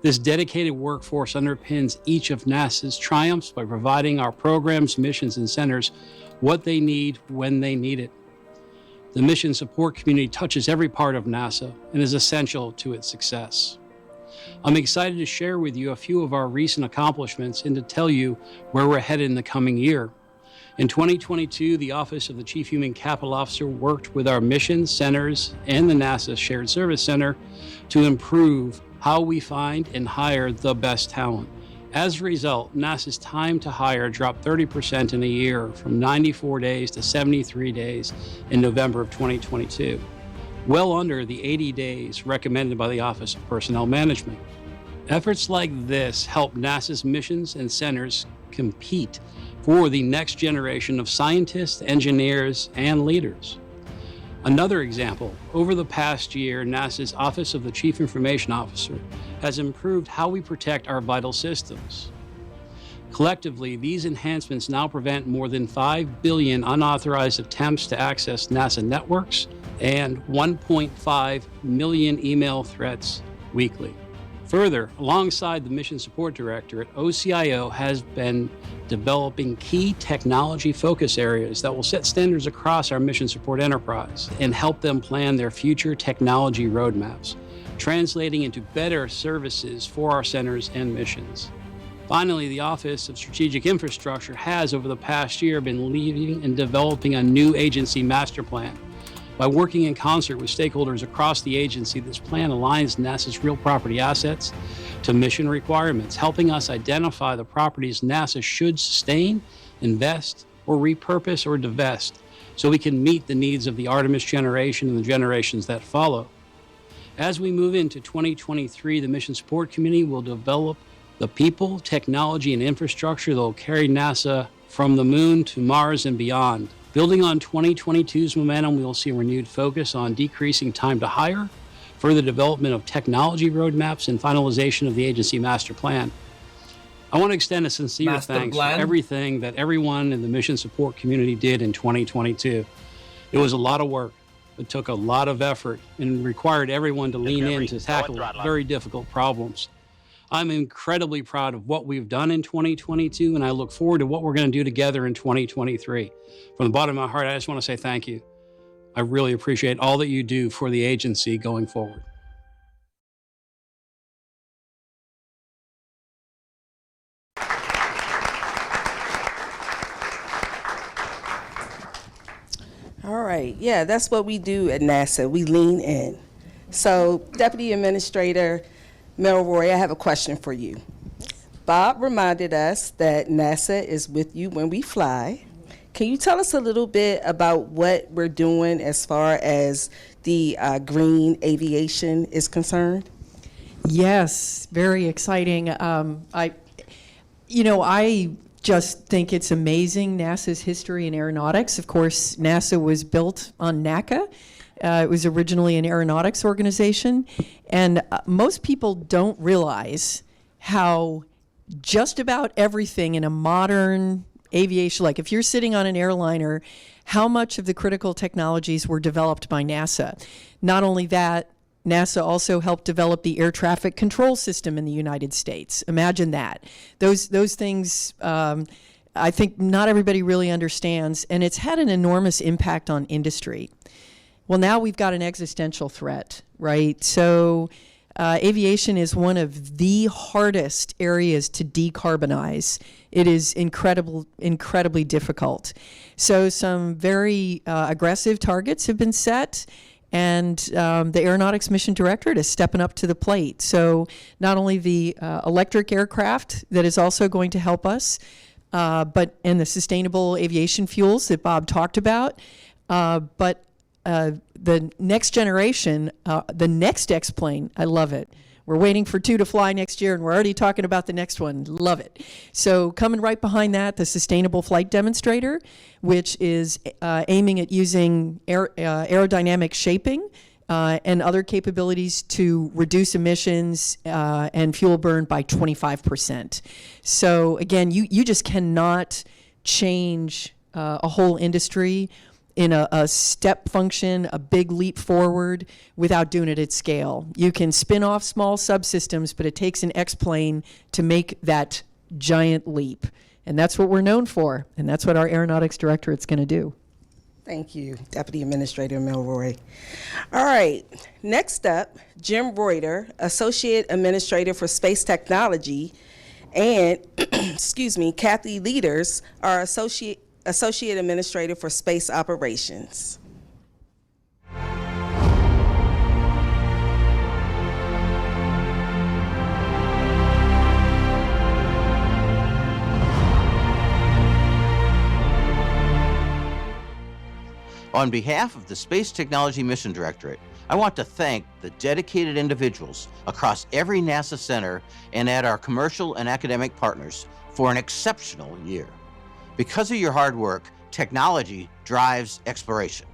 [SPEAKER 11] This dedicated workforce underpins each of NASA's triumphs by providing our programs, missions, and centers what they need when they need it. The mission support community touches every part of NASA and is essential to its success. I'm excited to share with you a few of our recent accomplishments and to tell you where we're headed in the coming year. In 2022, the Office of the Chief Human Capital Officer worked with our mission centers and the NASA Shared Service Center to improve how we find and hire the best talent. As a result, NASA's time to hire dropped 30% in a year, from 94 days to 73 days in November of 2022, well under the 80 days recommended by the Office of Personnel Management. Efforts like this help NASA's missions and centers compete for the next generation of scientists, engineers, and leaders. Another example, over the past year, NASA's Office of the Chief Information Officer has improved how we protect our vital systems. Collectively, these enhancements now prevent more than 5 billion unauthorized attempts to access NASA networks and 1.5 million email threats weekly. Further, alongside the Mission Support Directorate, OCIO has been developing key technology focus areas that will set standards across our mission support enterprise and help them plan their future technology roadmaps, translating into better services for our centers and missions. Finally, the Office of Strategic Infrastructure has, over the past year, been leading and developing a new agency master plan. By working in concert with stakeholders across the agency, this plan aligns NASA's real property assets to mission requirements, helping us identify the properties NASA should sustain, invest, or repurpose or divest, so we can meet the needs of the Artemis generation and the generations that follow. As we move into 2023, the Mission Support Committee will develop the people, technology, and infrastructure that will carry NASA from the moon to Mars and beyond. Building on 2022's momentum, we will see a renewed focus on decreasing time to hire, further development of technology roadmaps, and finalization of the agency master plan. I want to extend a sincere thanks for everything that everyone in the mission support community did in 2022. It was a lot of work. It took a lot of effort and required everyone to lean in to tackle very difficult problems. I'm incredibly proud of what we've done in 2022, and I look forward to what we're going to do together in 2023. From the bottom of my heart, I just want to say thank you. I really appreciate all that you do for the agency going forward.
[SPEAKER 1] All right, yeah, that's what we do at NASA. We lean in. So, Deputy Administrator Milroy, I have a question for you. Bob reminded us that NASA is with you when we fly. Can you tell us a little bit about what we're doing as far as the green aviation is concerned?
[SPEAKER 6] Yes, very exciting. I just think it's amazing, NASA's history in aeronautics. Of course, NASA was built on NACA. It was originally an aeronautics organization, and most people don't realize how just about everything in a modern aviation, like if you're sitting on an airliner, how much of the critical technologies were developed by NASA. Not only that, NASA also helped develop the air traffic control system in the United States. Imagine that. Those things, I think not everybody really understands, and it's had an enormous impact on industry. Well, now we've got an existential threat, right? So aviation is one of the hardest areas to decarbonize. It is incredibly difficult. So some very aggressive targets have been set, and the Aeronautics Mission Directorate is stepping up to the plate. So not only the electric aircraft that is also going to help us, but and the sustainable aviation fuels that Bob talked about, but the next generation, the next X-plane, I love it. We're waiting for 2 to fly next year, and we're already talking about the next one. Love it. So coming right behind that, the Sustainable Flight Demonstrator, which is aiming at using aerodynamic shaping and other capabilities to reduce emissions and fuel burn by 25%. So again, you just cannot change a whole industry in a step function, a big leap forward, without doing it at scale. You can spin off small subsystems, but it takes an X-plane to make that giant leap. And that's what we're known for, and that's what our Aeronautics Directorate's going to do.
[SPEAKER 1] Thank you, Deputy Administrator Milroy. All right, next up, Jim Reuter, Associate Administrator for Space Technology, and, excuse me, Kathy Leaders, our Associate Associate Administrator for Space Operations.
[SPEAKER 13] On behalf of the Space Technology Mission Directorate, I want to thank the dedicated individuals across every NASA center and at our commercial and academic partners for an exceptional year. Because of your hard work, technology drives exploration.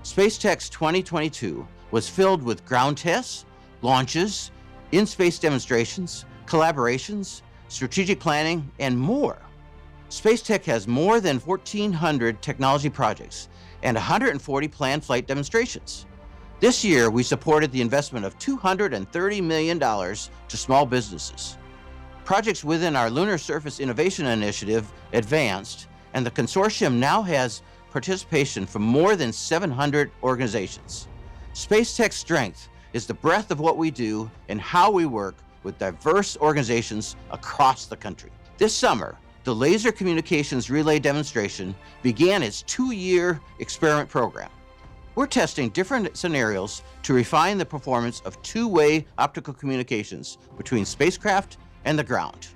[SPEAKER 13] Space Tech's 2022 was filled with ground tests, launches, in-space demonstrations, collaborations, strategic planning, and more. Space Tech has more than 1,400 technology projects and 140 planned flight demonstrations. This year, we supported the investment of $230 million to small businesses. Projects within our Lunar Surface Innovation Initiative advanced, and the consortium now has participation from more than 700 organizations. Space Tech's strength is the breadth of what we do and how we work with diverse organizations across the country. This summer, the Laser Communications Relay Demonstration began its 2-year experiment program. We're testing different scenarios to refine the performance of two-way optical communications between spacecraft and the ground.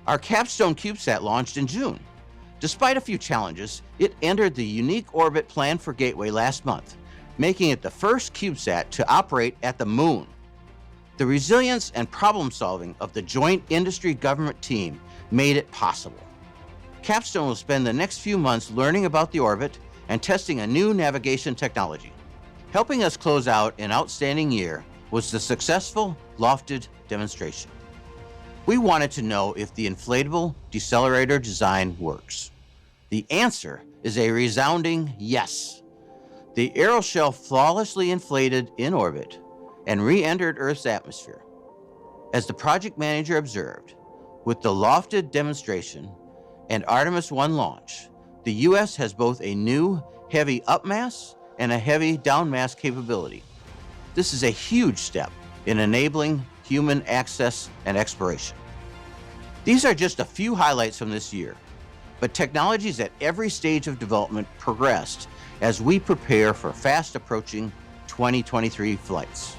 [SPEAKER 13] Our Capstone CubeSat launched in June. Despite a few challenges, it entered the unique orbit planned for Gateway last month, making it the first CubeSat to operate at the moon. The resilience and problem solving of the joint industry government team made it possible. Capstone will spend the next few months learning about the orbit and testing a new navigation technology. Helping us close out an outstanding year was the successful lofted demonstration. We wanted to know if the inflatable decelerator design works. The answer is a resounding yes. The aeroshell flawlessly inflated in orbit and re-entered Earth's atmosphere. As the project manager observed, with the lofted demonstration and Artemis 1 launch, the U.S. has both a new heavy upmass and a heavy downmass capability. This is a huge step in enabling human access and exploration. These are just a few highlights from this year, but technologies at every stage of development progressed as we prepare for fast approaching 2023 flights.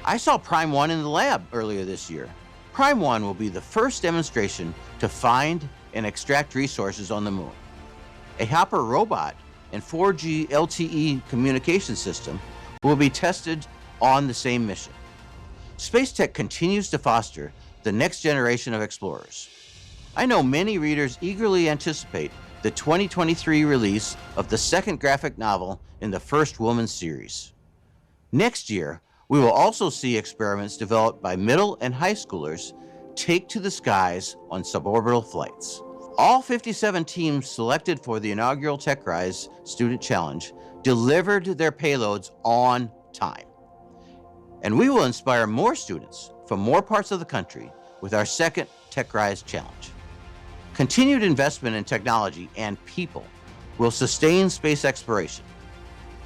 [SPEAKER 13] I saw Prime 1 in the lab earlier this year. Prime 1 will be the first demonstration to find and extract resources on the moon. A Hopper robot and 4G LTE communication system will be tested on the same mission. Space Tech continues to foster the next generation of explorers. I know many readers eagerly anticipate the 2023 release of the second graphic novel in the First Woman series. Next year, we will also see experiments developed by middle and high schoolers take to the skies on suborbital flights. All 57 teams selected for the inaugural TechRise Student Challenge delivered their payloads on time. And we will inspire more students from more parts of the country with our second TechRise Challenge. Continued investment in technology and people will sustain space exploration.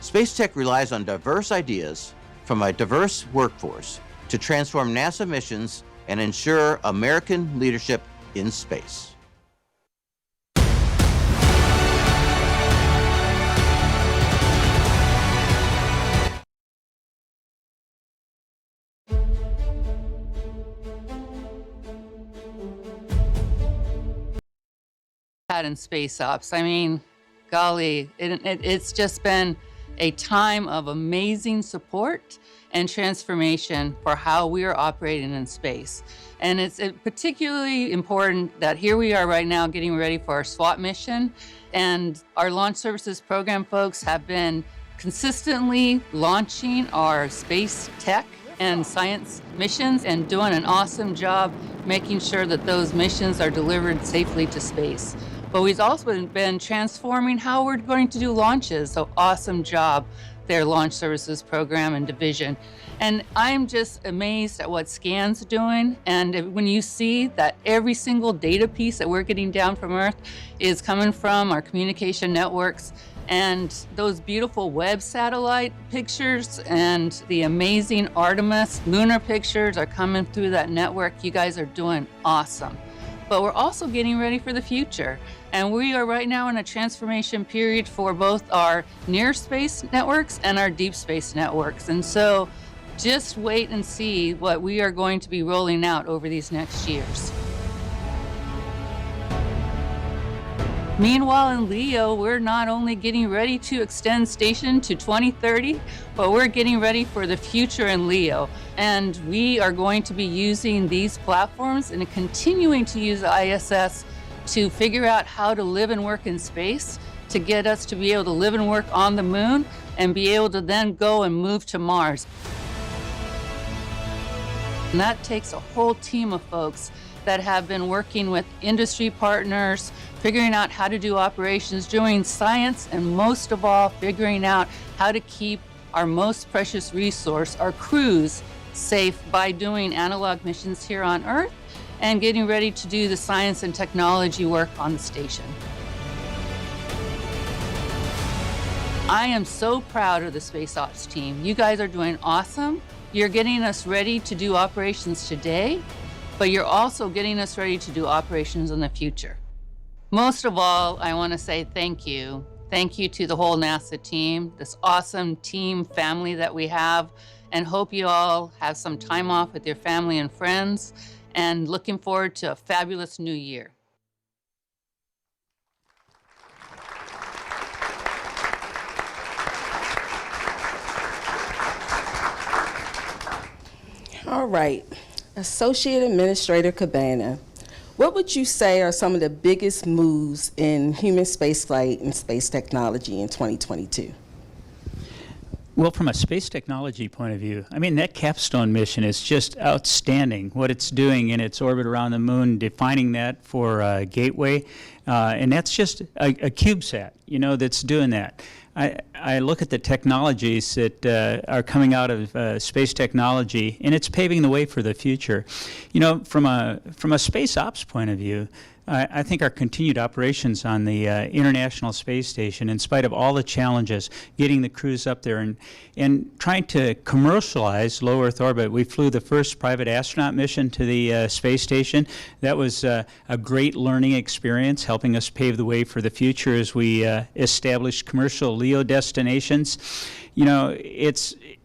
[SPEAKER 13] Space Tech relies on diverse ideas from a diverse workforce to transform NASA missions and ensure American leadership in space.
[SPEAKER 15] In space ops. I mean, golly, it's just been a time of amazing support and transformation for how we are operating in space. And it's particularly important that here we are right now getting ready for our SWAT mission, and our launch services program folks have been consistently launching our space tech and science missions and doing an awesome job making sure that those missions are delivered safely to space. But we've also been transforming how we're going to do launches. So awesome job, their launch services program and division. And I'm just amazed at what SCAN's doing. And when you see that every single data piece that we're getting down from Earth is coming from our communication networks, and those beautiful web satellite pictures and the amazing Artemis lunar pictures are coming through that network, you guys are doing awesome. but we're also getting ready for the future. And we are right now in a transformation period for both our near space networks and our deep space networks. And so just wait and see what we are going to be rolling out over these next years. Meanwhile, in LEO, we're not only getting ready to extend station to 2030, but we're getting ready for the future in LEO. And we are going to be using these platforms and continuing to use ISS to figure out how to live and work in space, to get us to be able to live and work on the moon and be able to then go and move to Mars. And that takes a whole team of folks that have been working with industry partners, figuring out how to do operations, doing science, and most of all, figuring out how to keep our most precious resource, our crews, safe by doing analog missions here on Earth and getting ready to do the science and technology work on the station. I am so proud of the Space Ops team. You guys are doing awesome. You're getting us ready to do operations today, but you're also getting us ready to do operations in the future. Most of all, I want to say thank you. Thank you to the whole NASA team, this awesome team family that we have, and hope you all have some time off with your family and friends, and looking forward to a fabulous new year.
[SPEAKER 1] All right, Associate Administrator Cabana, what would you say are some of the biggest moves in human spaceflight and space technology in 2022?
[SPEAKER 12] Well, from a space technology point of view, I mean, that Capstone mission is just outstanding, what it's doing in its orbit around the moon, defining that for Gateway, and that's just a CubeSat, you know, that's doing that. I look at the technologies that are coming out of space technology, and it's paving the way for the future. You know, from a space ops point of view, I think our continued operations on the International Space Station, in spite of all the challenges, getting the crews up there and trying to commercialize low Earth orbit. We flew the first private astronaut mission to the space station. That was a great learning experience, helping us pave the way for the future as we established commercial LEO destinations. You know,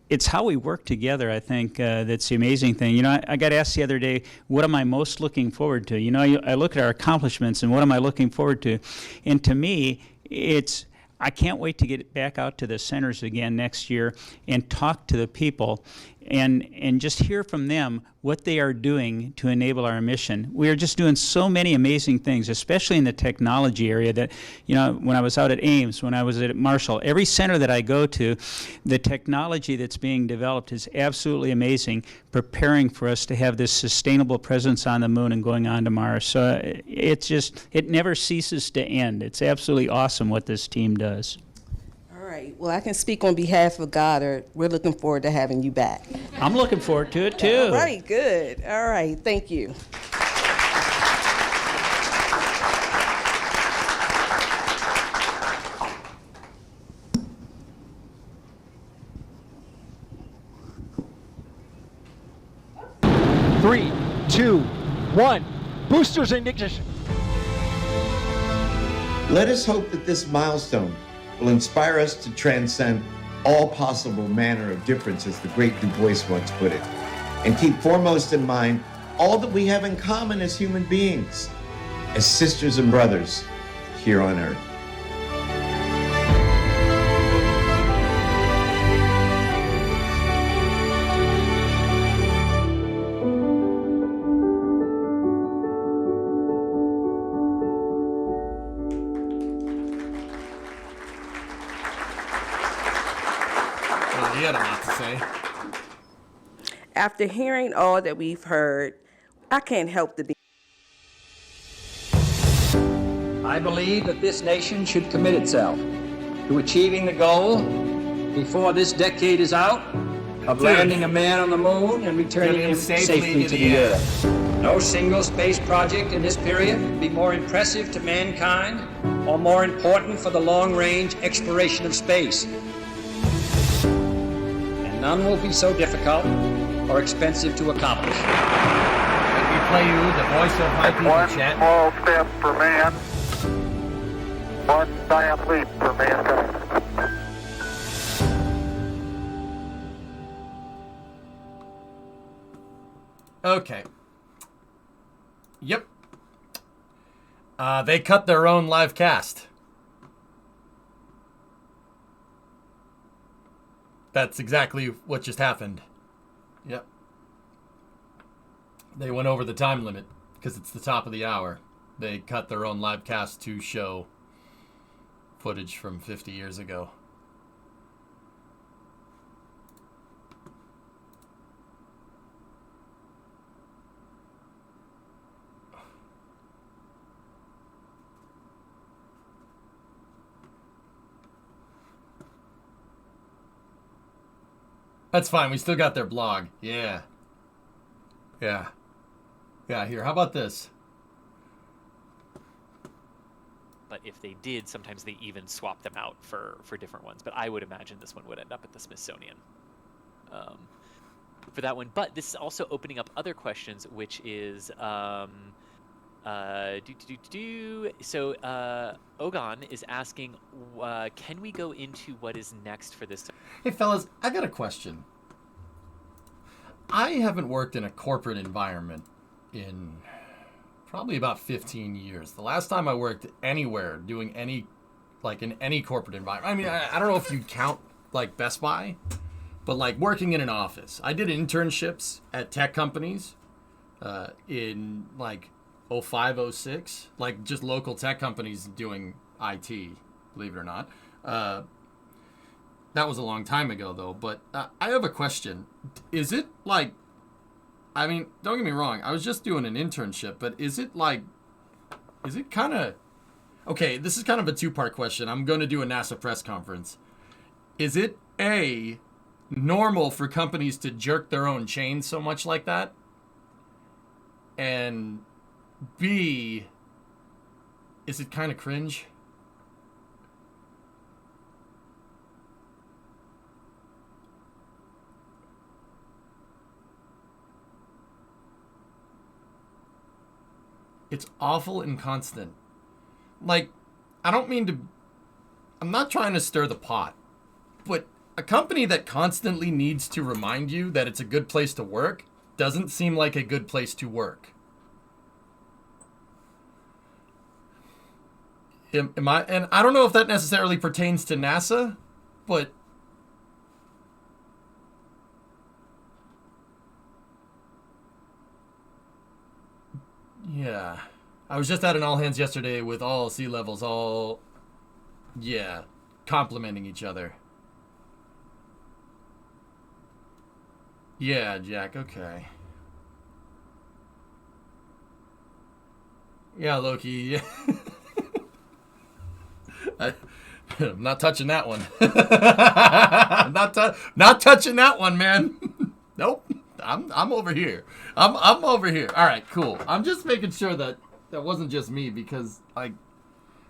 [SPEAKER 12] it's how we work together, I think, that's the amazing thing. You know, I got asked the other day, what am I most looking forward to? You know, I look at our accomplishments and what am I looking forward to? And to me, I can't wait to get back out to the centers again next year and talk to the people and just hear from them what they are doing to enable our mission. We are just doing so many amazing things, especially in the technology area that, you know, when I was out at Ames, when I was at Marshall, every center that I go to, the technology that's being developed is absolutely amazing, preparing for us to have this sustainable presence on the moon and going on to Mars. So it never ceases to end. It's absolutely awesome what this team does.
[SPEAKER 1] All right, well, I can speak on behalf of Goddard. We're looking forward to having you back.
[SPEAKER 12] I'm looking forward to it, too.
[SPEAKER 1] All right, good. All right, thank you.
[SPEAKER 16] Three, two, one. Boosters in ignition.
[SPEAKER 17] Let us hope that this milestone will inspire us to transcend all possible manner of difference, as the great Du Bois once put it, and keep foremost in mind all that we have in common as human beings, as sisters and brothers here on Earth.
[SPEAKER 2] He had a lot to say.
[SPEAKER 1] After hearing all that we've heard, I can't help but be.
[SPEAKER 18] I believe that this nation should commit itself to achieving the goal before this decade is out of landing a man on the moon and returning him safely to the Earth. No single space project in this period will be more impressive to mankind or more important for the long-range exploration of space. And none will be so difficult or expensive to accomplish.
[SPEAKER 2] It'd be play you the voice of my people, Chet.
[SPEAKER 14] Small step for man, one giant leap for mankind.
[SPEAKER 2] Okay. Yep. They cut their own live cast. That's exactly what just happened. Yep. They went over the time limit because it's the top of the hour. They cut their own live cast to show footage from 50 years ago. That's fine. We still got their blog. Yeah. Yeah. Yeah, here. How about this?
[SPEAKER 19] But if they did, sometimes they even swap them out for different ones. But I would imagine this one would end up at the Smithsonian for that one. But this is also opening up other questions, which is... So Ogon is asking, can we go into what is next for this?
[SPEAKER 2] Hey, fellas, I got a question. I haven't worked in a corporate environment in probably about 15 years. The last time I worked anywhere doing any, like in any corporate environment, I mean, I don't know if you count like Best Buy, but like working in an office. I did internships at tech companies in like 05, 06, like just local tech companies doing IT, believe it or not. That was a long time ago, though. But I have a question. Is it like, I mean, don't get me wrong. I was just doing an internship, but is it kind of, okay, this is kind of a two-part question. I'm going to do a NASA press conference. Is it A, normal for companies to jerk their own chain so much like that? And B, is it kind of cringe? It's awful and constant. Like, I don't mean to... I'm not trying to stir the pot, but a company that constantly needs to remind you that it's a good place to work doesn't seem like a good place to work. Am I? And I don't know if that necessarily pertains to NASA, but... Yeah. I was just at an all hands yesterday with all sea levels, all, yeah, complimenting each other. Yeah, Jack, okay. Yeah, Loki. I'm not touching that one. Not touching that one, man. Nope. I'm over here. I'm over here. All right, cool. I'm just making sure that that wasn't just me because, like,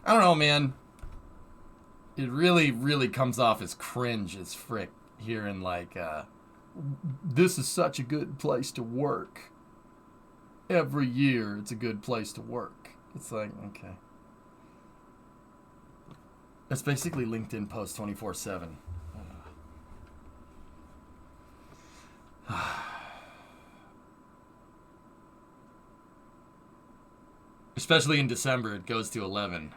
[SPEAKER 2] I don't know, man. It really, really comes off as cringe as frick hearing, like, this is such a good place to work. Every year it's a good place to work. It's like, okay. It's basically LinkedIn post 24/7. Especially in December, it goes to 11.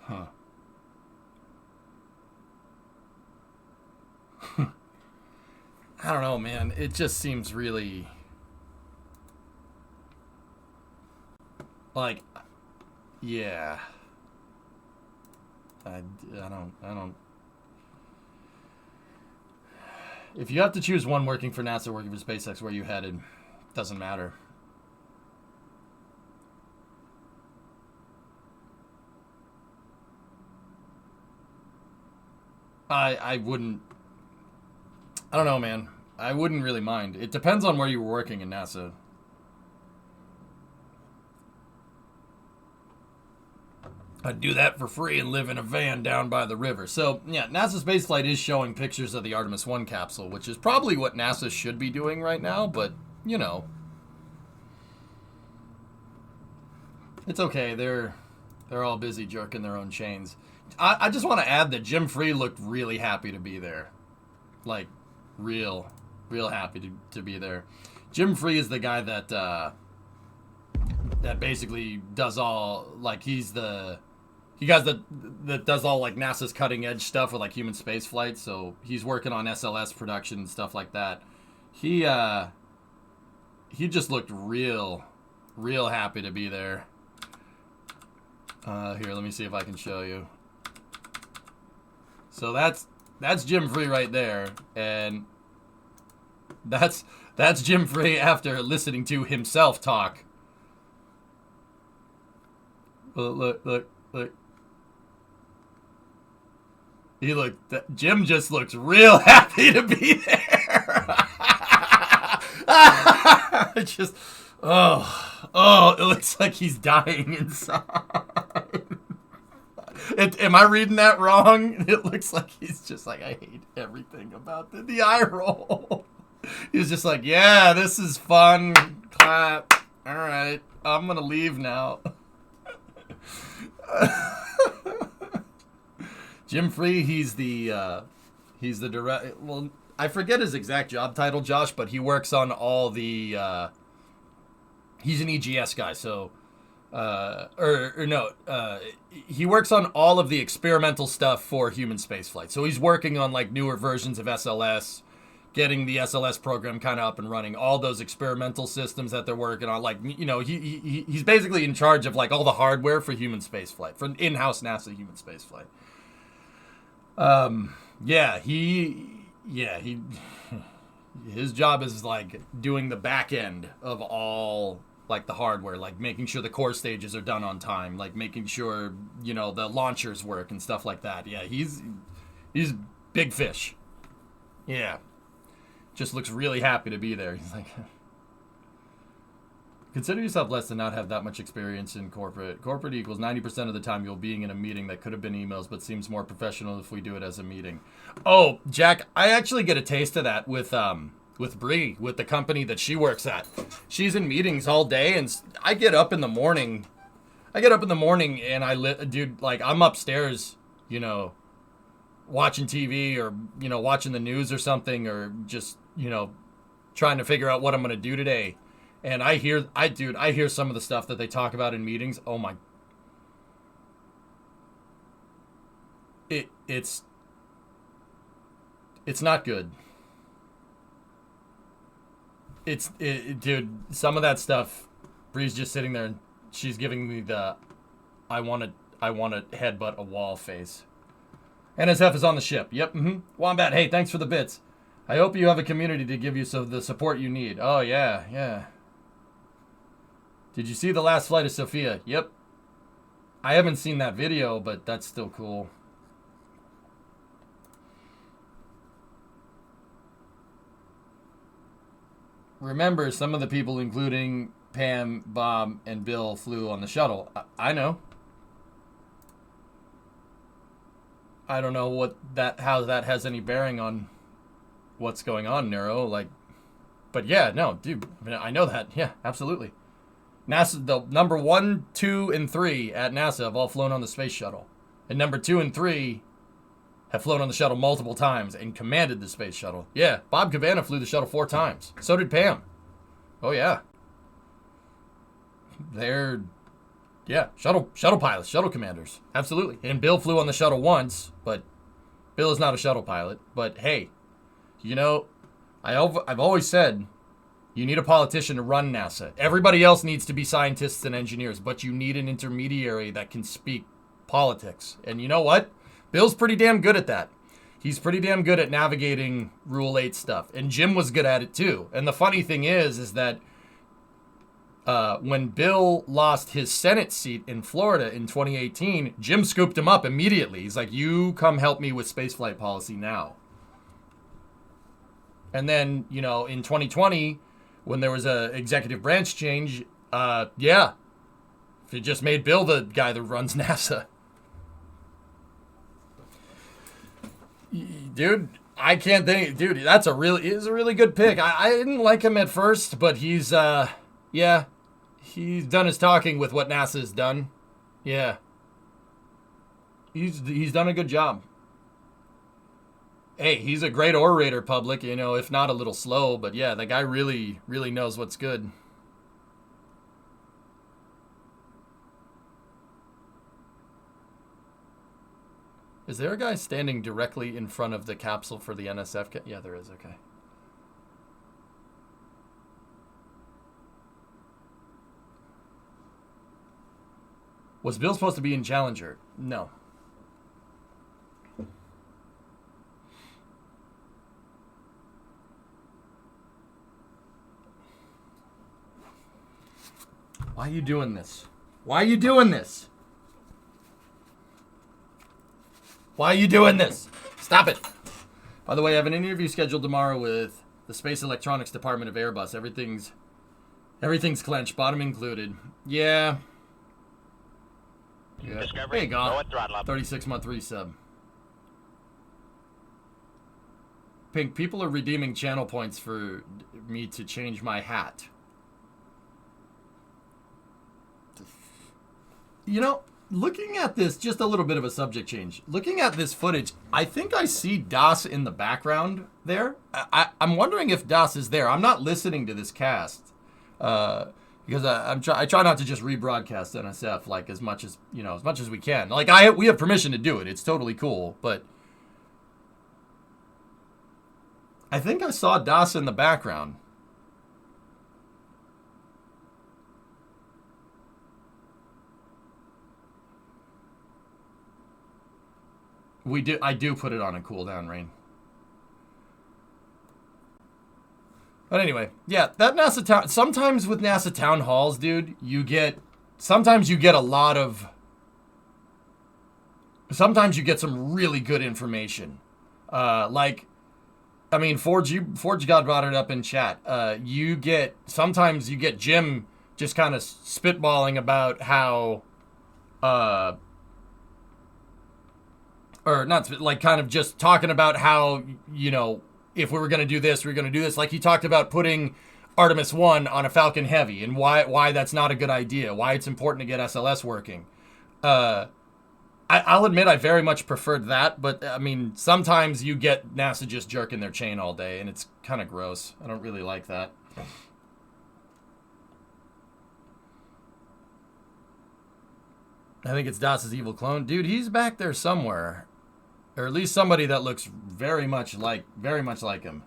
[SPEAKER 2] Huh. I don't know, man. It just seems really... like, yeah. I don't... If you have to choose one working for NASA or working for SpaceX, where you headed, doesn't matter. I wouldn't... I don't know, man. I wouldn't really mind. It depends on where you were working in NASA. I'd do that for free and live in a van down by the river. So, yeah, NASA Spaceflight is showing pictures of the Artemis 1 capsule, which is probably what NASA should be doing right now, but, you know. It's okay. They're all busy jerking their own chains. I just want to add that Jim Free looked really happy to be there. Like, real happy to be there. Jim Free is the guy that that basically does all, like, that does all, like, NASA's cutting edge stuff with, like, human space flight. So he's working on SLS production and stuff like that. He just looked real happy to be there. Here, let me see if I can show you. So that's Jim Free right there, and that's Jim Free after listening to himself talk. Look. Jim just looks real happy to be there. It just, it looks like he's dying inside. Am I reading that wrong? It looks like he's just like, I hate everything about the eye roll. He's just like, yeah, this is fun. Clap. All right, I'm gonna leave now. Jim Free, he's the direct. Well, I forget his exact job title, Josh, but he works on all the. He's an EGS guy, so. He works on all of the experimental stuff for human spaceflight. So he's working on like newer versions of SLS, getting the SLS program kind of up and running, all those experimental systems that they're working on. Like, you know, he's basically in charge of like all the hardware for human spaceflight, for in-house NASA human spaceflight. His job is like doing the back end of all like the hardware, like making sure the core stages are done on time, like making sure, you know, the launchers work and stuff like that. Yeah, he's big fish. Yeah. Just looks really happy to be there. He's like, consider yourself blessed to not have that much experience in corporate. Corporate equals 90% of the time you'll be in a meeting that could have been emails, but seems more professional if we do it as a meeting. Oh, Jack, I actually get a taste of that with Bree, with the company that she works at. She's in meetings all day, and I get up in the morning. And dude, like, I'm upstairs, you know, watching TV or, you know, watching the news or something, or just, you know, trying to figure out what I'm going to do today. And I hear some of the stuff that they talk about in meetings. Oh my. It's not good. Dude, some of that stuff, Bree's just sitting there and she's giving me the I want to headbutt a wall face. NSF is on the ship. Yep, Wombat, hey, thanks for the bits. I hope you have a community to give you the support you need. Oh, yeah. Did you see the last flight of Sophia? Yep. I haven't seen that video, but that's still cool. Remember, some of the people, including Pam, Bob, and Bill, flew on the shuttle. I know. I don't know how that has any bearing on what's going on, Neuro. Like, but yeah, no, dude, I know that. Yeah, absolutely. NASA, the number 1, 2, and 3 at NASA have all flown on the space shuttle, and number 2 and 3 have flown on the shuttle multiple times and commanded the space shuttle. Yeah, Bob Cabana flew the shuttle 4 times. So did Pam. Oh yeah. They're, yeah, shuttle pilots, shuttle commanders. Absolutely. And Bill flew on the shuttle once, but Bill is not a shuttle pilot. But hey, you know, I've always said you need a politician to run NASA. Everybody else needs to be scientists and engineers, but you need an intermediary that can speak politics. And you know what? Bill's pretty damn good at that. He's pretty damn good at navigating Rule 8 stuff. And Jim was good at it too. And the funny thing is that when Bill lost his Senate seat in Florida in 2018, Jim scooped him up immediately. He's like, you come help me with spaceflight policy now. And then, you know, in 2020, when there was a executive branch change, it just made Bill the guy that runs NASA. Dude, I can't think. Dude, he's a really good pick. I didn't like him at first, but he's he's done his talking with what NASA's done. Yeah. He's done a good job. Hey, he's a great orator, public, if not a little slow, but yeah, the guy really, really knows what's good. Is there a guy standing directly in front of the capsule for the NSF? Yeah, there is. Okay. Was Bill supposed to be in Challenger? No. Why are you doing this? Why are you doing this? Why are you doing this? Stop it. By the way, I have an interview scheduled tomorrow with the Space Electronics Department of Airbus. Everything's clenched, bottom included. Yeah.
[SPEAKER 14] Discovery,
[SPEAKER 2] Hey, gone.
[SPEAKER 14] go at throttle up.
[SPEAKER 2] 36-month resub. Pink, people are redeeming channel points for me to change my hat. Looking at this, just a little bit of a subject change. Looking at this footage, I think I see Das in the background there. I'm wondering if Das is there. I'm not listening to this cast because I try not to just rebroadcast NSF like as much as we can. Like we have permission to do it. It's totally cool, but I think I saw Das in the background. I do put it on a cooldown, Rain. But anyway, yeah, that NASA town. Sometimes with NASA town halls, dude, sometimes you get some really good information. Forge God brought it up in chat. Sometimes you get Jim just kind of spitballing about how, or not, like kind of just talking about how, if we were going to do this, we were going to do this. Like he talked about putting Artemis 1 on a Falcon Heavy and why that's not a good idea, why it's important to get SLS working. I'll admit I very much preferred that, but I mean, sometimes you get NASA just jerking their chain all day and it's kind of gross. I don't really like that. I think it's DAS's evil clone. Dude, he's back there somewhere. Or at least somebody that looks very much like him.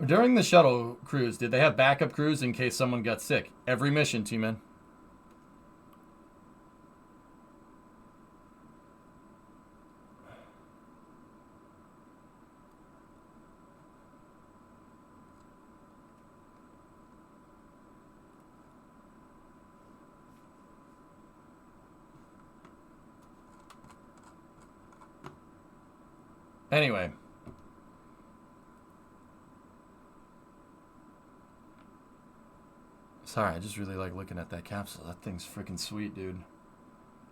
[SPEAKER 2] During the shuttle cruise, did they have backup crews in case someone got sick? Every mission, T-Man. Anyway. Sorry, I just really like looking at that capsule. That thing's freaking sweet, dude.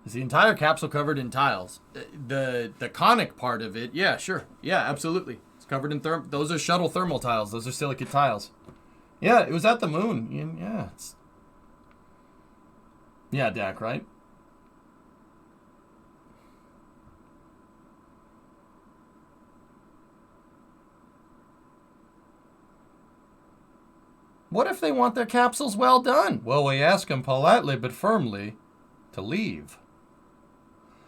[SPEAKER 2] Is the entire capsule covered in tiles? The conic part of it, yeah, sure. Yeah, absolutely. It's covered in those are shuttle thermal tiles. Those are silicate tiles. Yeah, it was at the moon. Yeah, yeah, Dak, right? What if they want their capsules well done? Well, we ask them politely but firmly to leave.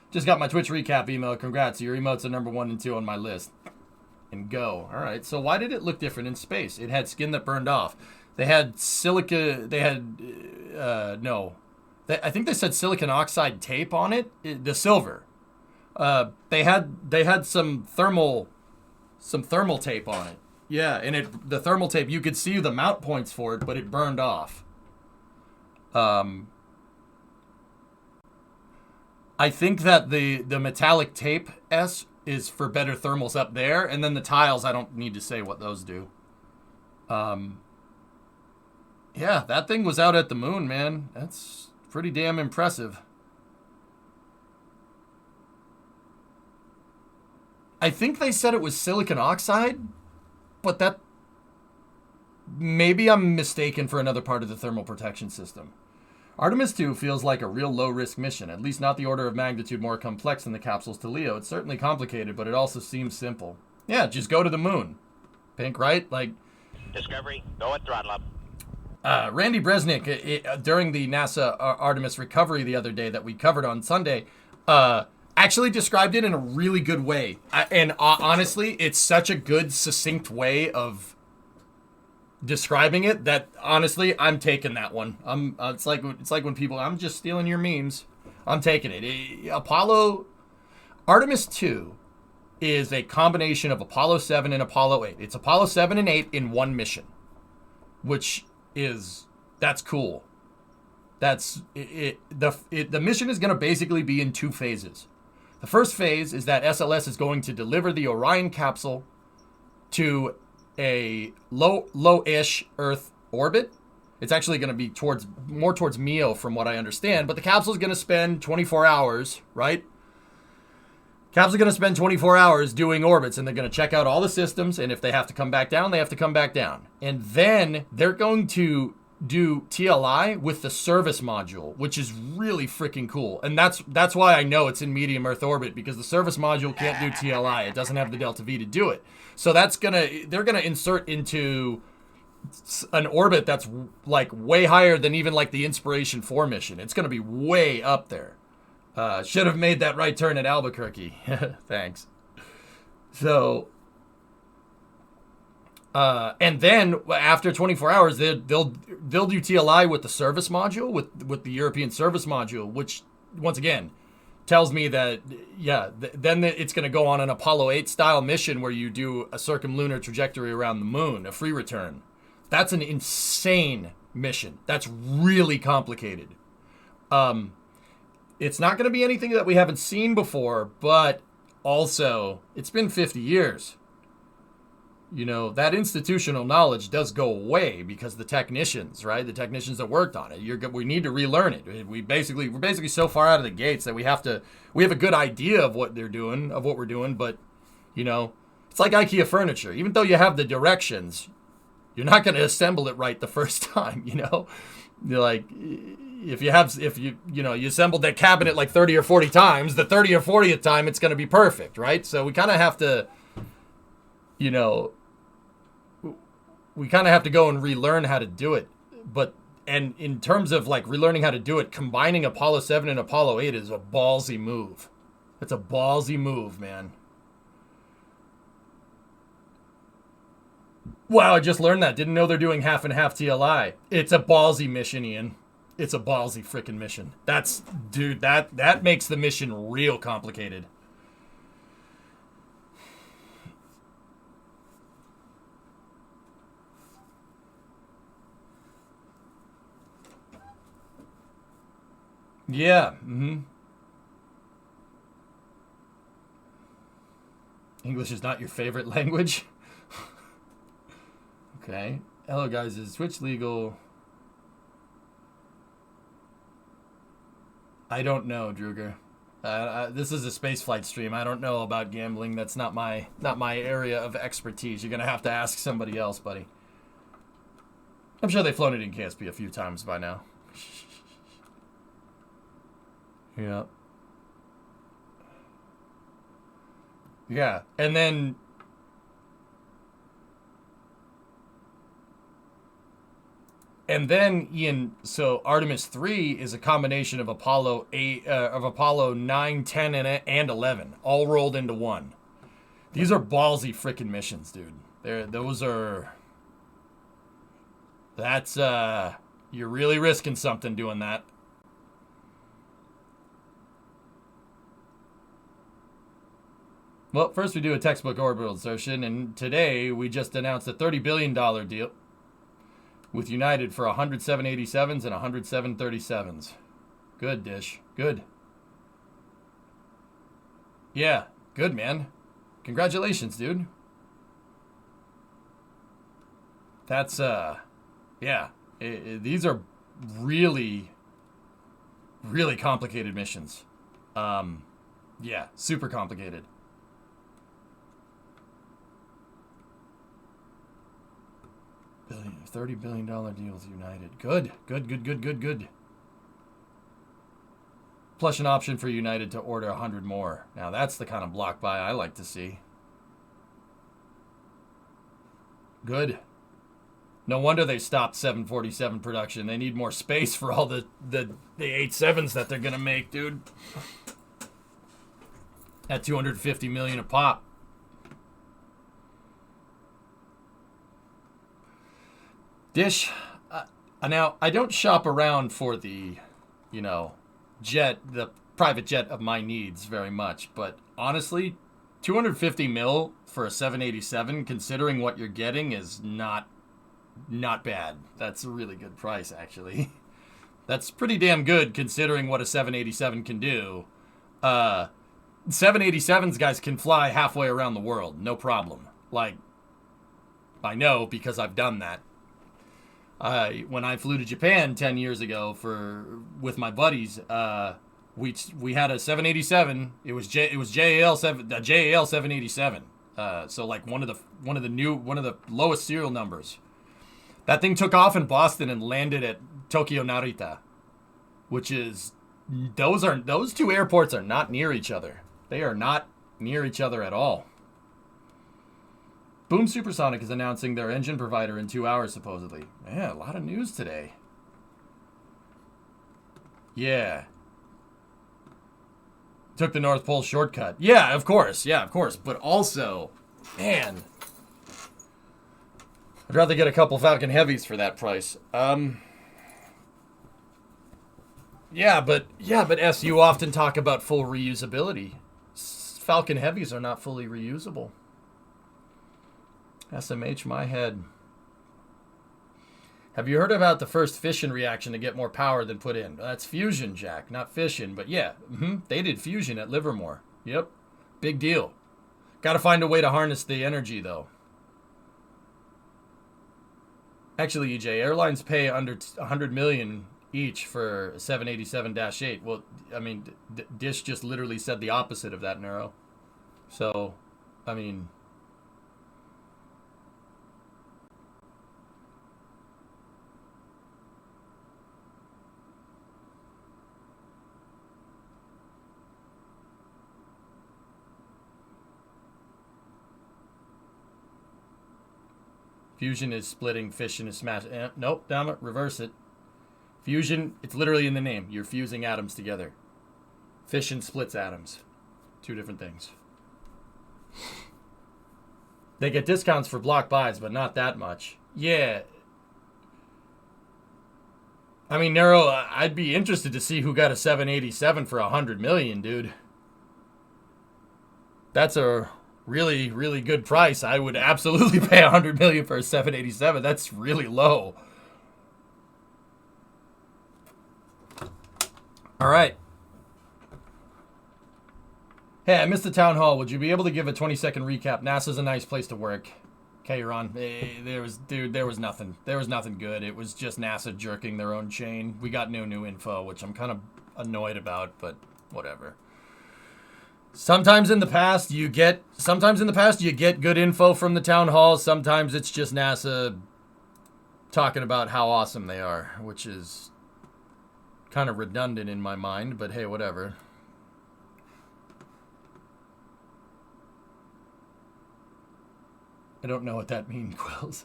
[SPEAKER 2] Just got my Twitch recap email. Congrats, your emotes are number 1 and 2 on my list. And go. All right, so why did it look different in space? It had skin that burned off. They had silica, they had, I think they said silicon oxide tape on it, the silver. They had some thermal tape on it. Yeah, and the thermal tape, you could see the mount points for it, but it burned off. I think that the metallic tape S is for better thermals up there, and then the tiles, I don't need to say what those do. Yeah, that thing was out at the moon, man. That's pretty damn impressive.
[SPEAKER 5] I think they said it was silicon oxide, but that maybe I'm mistaken for another part of the thermal protection system. Artemis 2 feels like a real low-risk mission, at least not the order of magnitude more complex than the capsules to Leo. It's certainly complicated, but it also seems simple. Yeah, just go to the moon. Pink, right? Like,
[SPEAKER 10] Discovery, go at throttle up.
[SPEAKER 5] Randy Bresnik, during the NASA Artemis recovery the other day that we covered on Sunday, actually described it in a really good way. And honestly, it's such a good, succinct way of describing it that honestly I'm taking that one. It's like when people, I'm just stealing your memes. I'm taking it. Artemis 2 is a combination of Apollo 7 and Apollo 8. It's Apollo 7 and 8 in one mission, that's cool. The mission is going to basically be in two phases. The first phase is that SLS is going to deliver the Orion capsule to a low-ish Earth orbit. It's actually going to be more towards MEO from what I understand, but the capsule is going to spend 24 hours, right? Capsule's going to spend 24 hours doing orbits, and they're going to check out all the systems, and if they have to come back down, they have to come back down. And then they're going to do TLI with the service module, which is really freaking cool. And that's why I know it's in medium Earth orbit, because the service module can't do TLI. It doesn't have the delta V to do it. So they're gonna insert into an orbit that's like way higher than even like the Inspiration 4 mission. It's gonna be way up there. Should have made that right turn at Albuquerque. Thanks. So, and then after 24 hours, they'll do TLI with the service module, with the European service module, which once again tells me that then it's going to go on an Apollo 8 style mission where you do a circumlunar trajectory around the moon, a free return. That's an insane mission. That's really complicated. It's not going to be anything that we haven't seen before, but also it's been 50 years. You know, that institutional knowledge does go away because the technicians, right? The technicians that worked on it, we need to relearn it. We're basically so far out of the gates that we have a good idea of what they're doing, of what we're doing, but you know, it's like IKEA furniture. Even though you have the directions, you're not going to assemble it right the first time, you know? You're like, if you assembled that cabinet like 30 or 40 times, the 30 or 40th time it's going to be perfect, right? So we kind of have to, you know, we kind of have to go and relearn how to do it. And in terms of like relearning how to do it, combining Apollo 7 and Apollo 8 is a ballsy move. It's a ballsy move, man. Wow, I just learned that. Didn't know they're doing half and half TLI. It's a ballsy mission, Ian. It's a ballsy freaking mission. That makes the mission real complicated. Yeah. Mm-hmm. English is not your favorite language? Okay. Hello, guys. Is Twitch legal? I don't know, Druger. This is a spaceflight stream. I don't know about gambling. That's not my area of expertise. You're gonna have to ask somebody else, buddy. I'm sure they've flown it in KSP a few times by now. Yeah. Yeah, and then Ian, so Artemis 3 is a combination of Apollo 9, 10, and 11, all rolled into one. These are ballsy freaking missions, dude. That's you're really risking something doing that. Well, first we do a textbook orbital insertion, and today we just announced a $30 billion deal with United for 100 787s and 100 737s. Good, Dish. Good. Yeah, good, man. Congratulations, dude. That's, yeah. These are really, really complicated missions. Yeah, super complicated. $30 billion deal with United. Good. Good. Plus an option for United to order 100 more. Now that's the kind of block buy I like to see. Good. No wonder they stopped 747 production. They need more space for all the 87s that they're gonna make, dude. At $250 million a pop. Dish. Now I don't shop around for the, jet, the private jet of my needs very much, but honestly, 250 mil for a 787, considering what you're getting, is not bad. That's a really good price, actually. That's pretty damn good considering what a 787 can do. 787s, guys, can fly halfway around the world, no problem. Like, I know because I've done that. When I flew to Japan 10 years ago with my buddies, we had a 787. It was JAL 787. So like one of the lowest serial numbers. That thing took off in Boston and landed at Tokyo Narita, which is those two airports are not near each other. They are not near each other at all. Boom Supersonic is announcing their engine provider in 2 hours, supposedly. Yeah, a lot of news today. Yeah. Took the North Pole shortcut. Yeah, of course. But also, man, I'd rather get a couple Falcon Heavies for that price. Yeah, but you often talk about full reusability. Falcon Heavies are not fully reusable. SMH my head. Have you heard about the first fission reaction to get more power than put in? That's fusion, Jack, not fission. But yeah, they did fusion at Livermore. Yep, big deal. Got to find a way to harness the energy, though. Actually, EJ, airlines pay under $100 million each for 787-8. Well, I mean, Dish just literally said the opposite of that, Neuro. So, I mean, fusion is splitting, fission is smashing. Nope, damn it, reverse it. Fusion, it's literally in the name. You're fusing atoms together. Fission splits atoms. Two different things. They get discounts for block buys, but not that much. Yeah. I mean, Nero, I'd be interested to see who got a 787 for $100 million, dude. That's a really, really good price. I would absolutely pay $100 million for a 787. That's really low. All right. Hey, I missed the town hall. Would you be able to give a 20-second recap? NASA's a nice place to work. Okay, you're on. There was nothing. There was nothing good. It was just NASA jerking their own chain. We got no new info, which I'm kind of annoyed about, but whatever. Sometimes in the past you get good info from the town halls. Sometimes it's just NASA talking about how awesome they are, which is kind of redundant in my mind, but hey, whatever. I don't know what that means, Quills.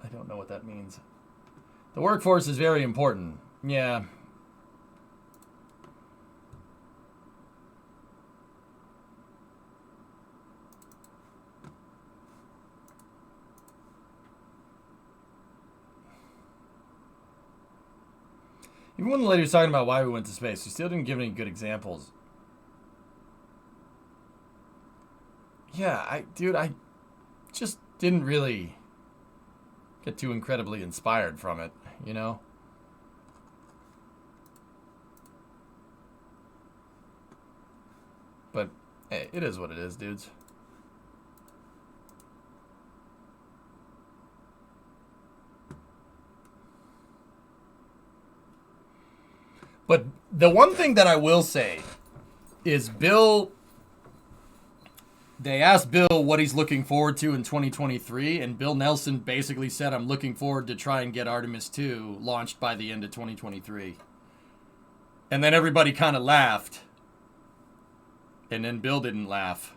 [SPEAKER 5] I don't know what that means. The workforce is very important. Yeah. Even when the lady was talking about why we went to space, she still didn't give any good examples. Yeah, I just didn't really get too incredibly inspired from it, you know? But hey, it is what it is, dudes. But the one thing that I will say is Bill they asked Bill what he's looking forward to in 2023, and Bill Nelson basically said, I'm looking forward to try and get Artemis 2 launched by the end of 2023. And then everybody kind of laughed. And then Bill didn't laugh.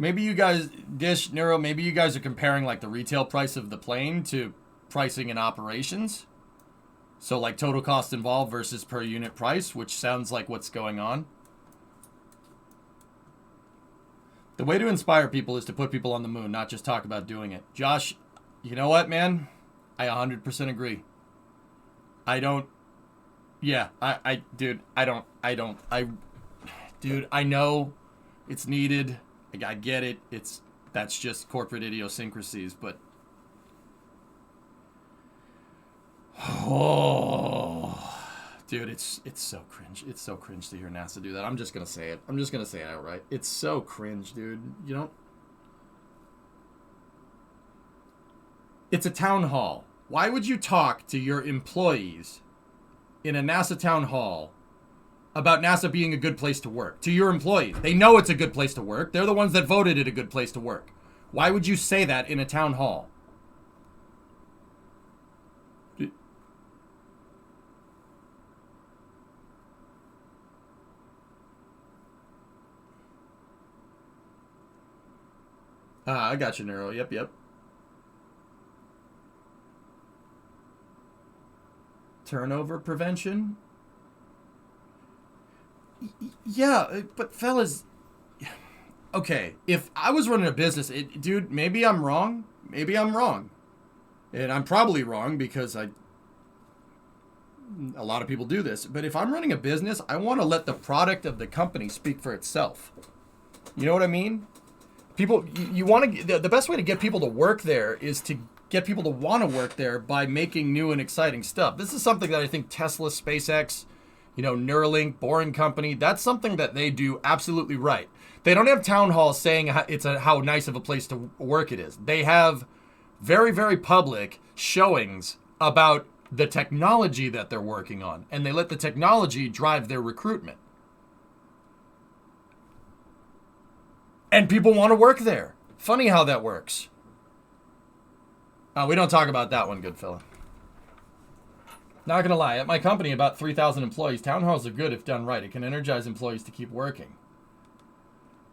[SPEAKER 5] Maybe you guys, Dish, Neuro, maybe you guys are comparing like the retail price of the plane to pricing in operations. So like total cost involved versus per unit price, which sounds like what's going on. The way to inspire people is to put people on the moon, not just talk about doing it. Josh, you know what, man? I 100% agree. Dude, I know it's needed. I get it. That's just corporate idiosyncrasies, but dude, it's so cringe. It's so cringe to hear NASA do that. I'm just gonna say it. I'm just gonna say it outright. It's so cringe, dude. You know, it's a town hall. Why would you talk to your employees in a NASA town hall about NASA being a good place to work? To your employees. They know it's a good place to work. They're the ones that voted it a good place to work. Why would you say that in a town hall? I got you, Neuro. Yep. Turnover prevention? Yeah, but fellas, okay, if I was running a business, dude, maybe I'm wrong. And I'm probably wrong because a lot of people do this. But if I'm running a business, I want to let the product of the company speak for itself. You know what I mean? People, you want to, the best way to get people to work there is to get people to want to work there by making new and exciting stuff. This is something that I think Tesla, SpaceX, Neuralink, Boring Company, that's something that they do absolutely right. They don't have town halls saying how nice of a place to work it is. They have very, very public showings about the technology that they're working on, and they let the technology drive their recruitment. And people want to work there. Funny how that works. We don't talk about that one, good fella. Not gonna lie, at my company, about 3,000 employees, town halls are good if done right. It can energize employees to keep working.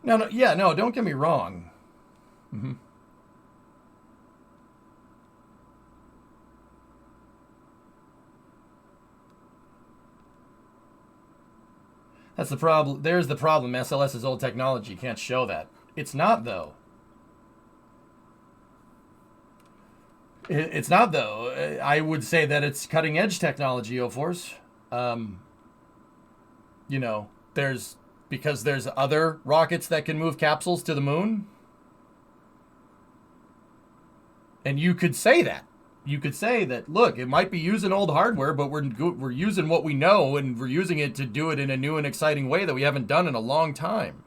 [SPEAKER 5] No, don't get me wrong. Mm-hmm. That's the problem. There's the problem. SLS is old technology. You can't show that. It's not, though. It's not, though. I would say that it's cutting-edge technology, O-Force. Because there's other rockets that can move capsules to the moon. And you could say that. You could say that, look, it might be using old hardware, but we're using what we know, and we're using it to do it in a new and exciting way that we haven't done in a long time.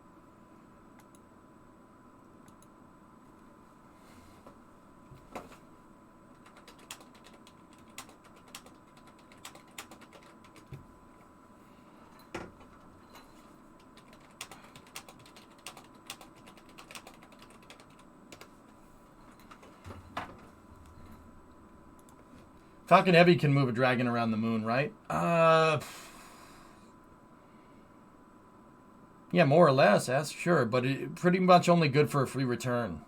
[SPEAKER 5] Falcon Heavy can move a Dragon around the moon, right? Yeah, more or less, that's sure, but it pretty much only good for a free return.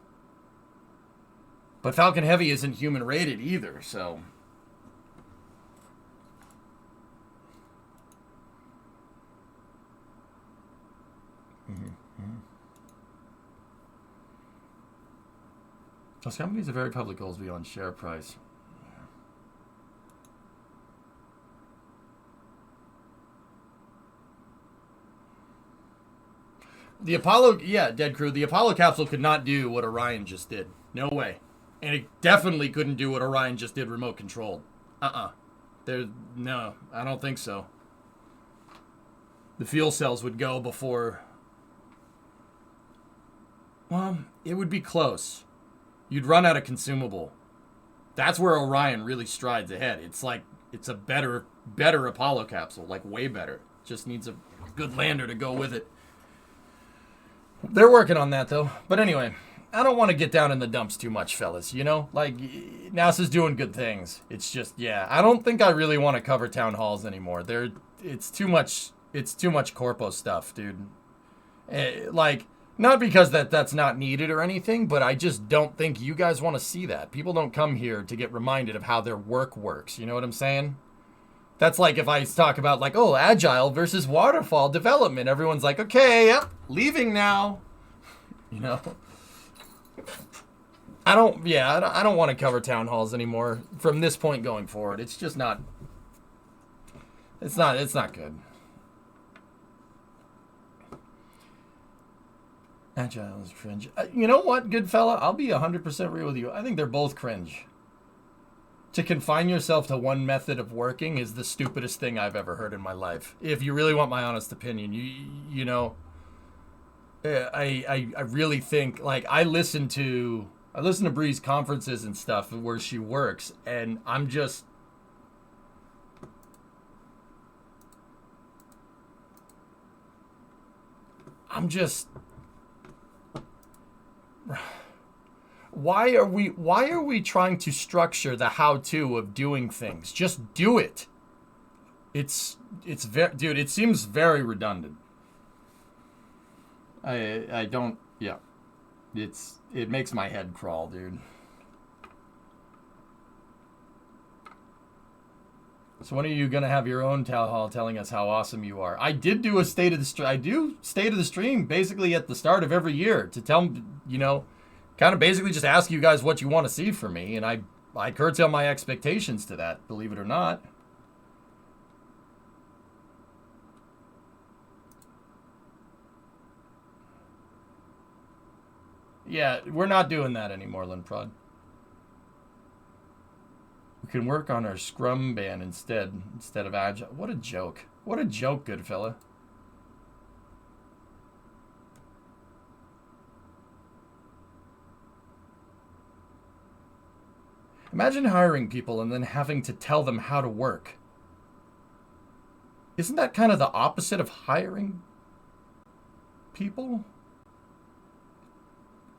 [SPEAKER 5] But Falcon Heavy isn't human rated either, so. Those companies are very public goals beyond share price. The Apollo, Dead Crew, the Apollo capsule could not do what Orion just did. No way. And it definitely couldn't do what Orion just did remote controlled. No, I don't think so. The fuel cells would go before. Well, it would be close. You'd run out of consumable. That's where Orion really strides ahead. It's like, it's a better Apollo capsule, like way better. Just needs a good lander to go with it. They're working on that, though. But anyway, I don't want to get down in the dumps too much, fellas. You know, like, NASA's doing good things. It's just, yeah, I don't think I really want to cover town halls anymore. It's too much corpo stuff, dude. Like, not because that's not needed or anything, but I just don't think you guys want to see that. People don't come here to get reminded of how their work works. You know what I'm saying? That's like if I talk about, like, oh, agile versus waterfall development. Everyone's like, okay, yep, leaving now. You know? I don't want to cover town halls anymore from this point going forward. It's just not, it's not good. Agile is cringe. You know what, good fella? I'll be 100% real with you. I think they're both cringe. To confine yourself to one method of working is the stupidest thing I've ever heard in my life. If you really want my honest opinion, you know, I really think, like, I listen to Bree's conferences and stuff where she works, and I'm just why are we trying to structure the how-to of doing things? Just do it. It's very, dude, it seems very redundant. I don't, yeah. It makes my head crawl, dude. So when are you gonna have your own town hall telling us how awesome you are? I did do a state of the stream. I do state of the stream basically at the start of every year to tell, you know, kind of basically just ask you guys what you want to see from me, and I curtail my expectations to that, believe it or not. Yeah, we're not doing that anymore, Linprod. We can work on our Scrum ban instead of Agile. What a joke. What a joke, good fella. Imagine hiring people and then having to tell them how to work. Isn't that kind of the opposite of hiring people?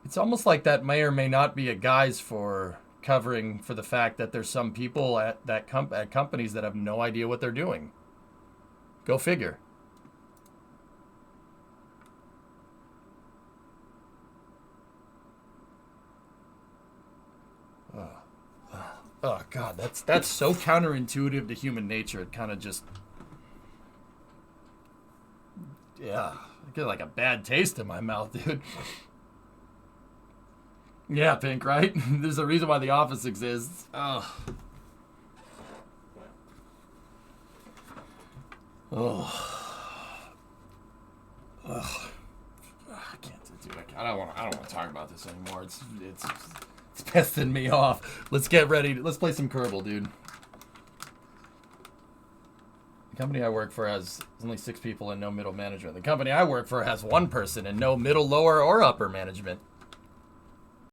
[SPEAKER 5] It's almost like that may or may not be a guise for covering for the fact that there's some people at companies that have no idea what they're doing. Go figure. Oh God, that's so counterintuitive to human nature. It kind of just, yeah, I get like a bad taste in my mouth, dude. Yeah, Pink, right? There's a reason why The Office exists. Oh. I can't do it. I don't want to talk about this anymore. It's pissing me off. Let's get ready. Let's play some Kerbal, dude. The company I work for has only 6 people and no middle management. The company I work for has 1 person and no middle, lower, or upper management.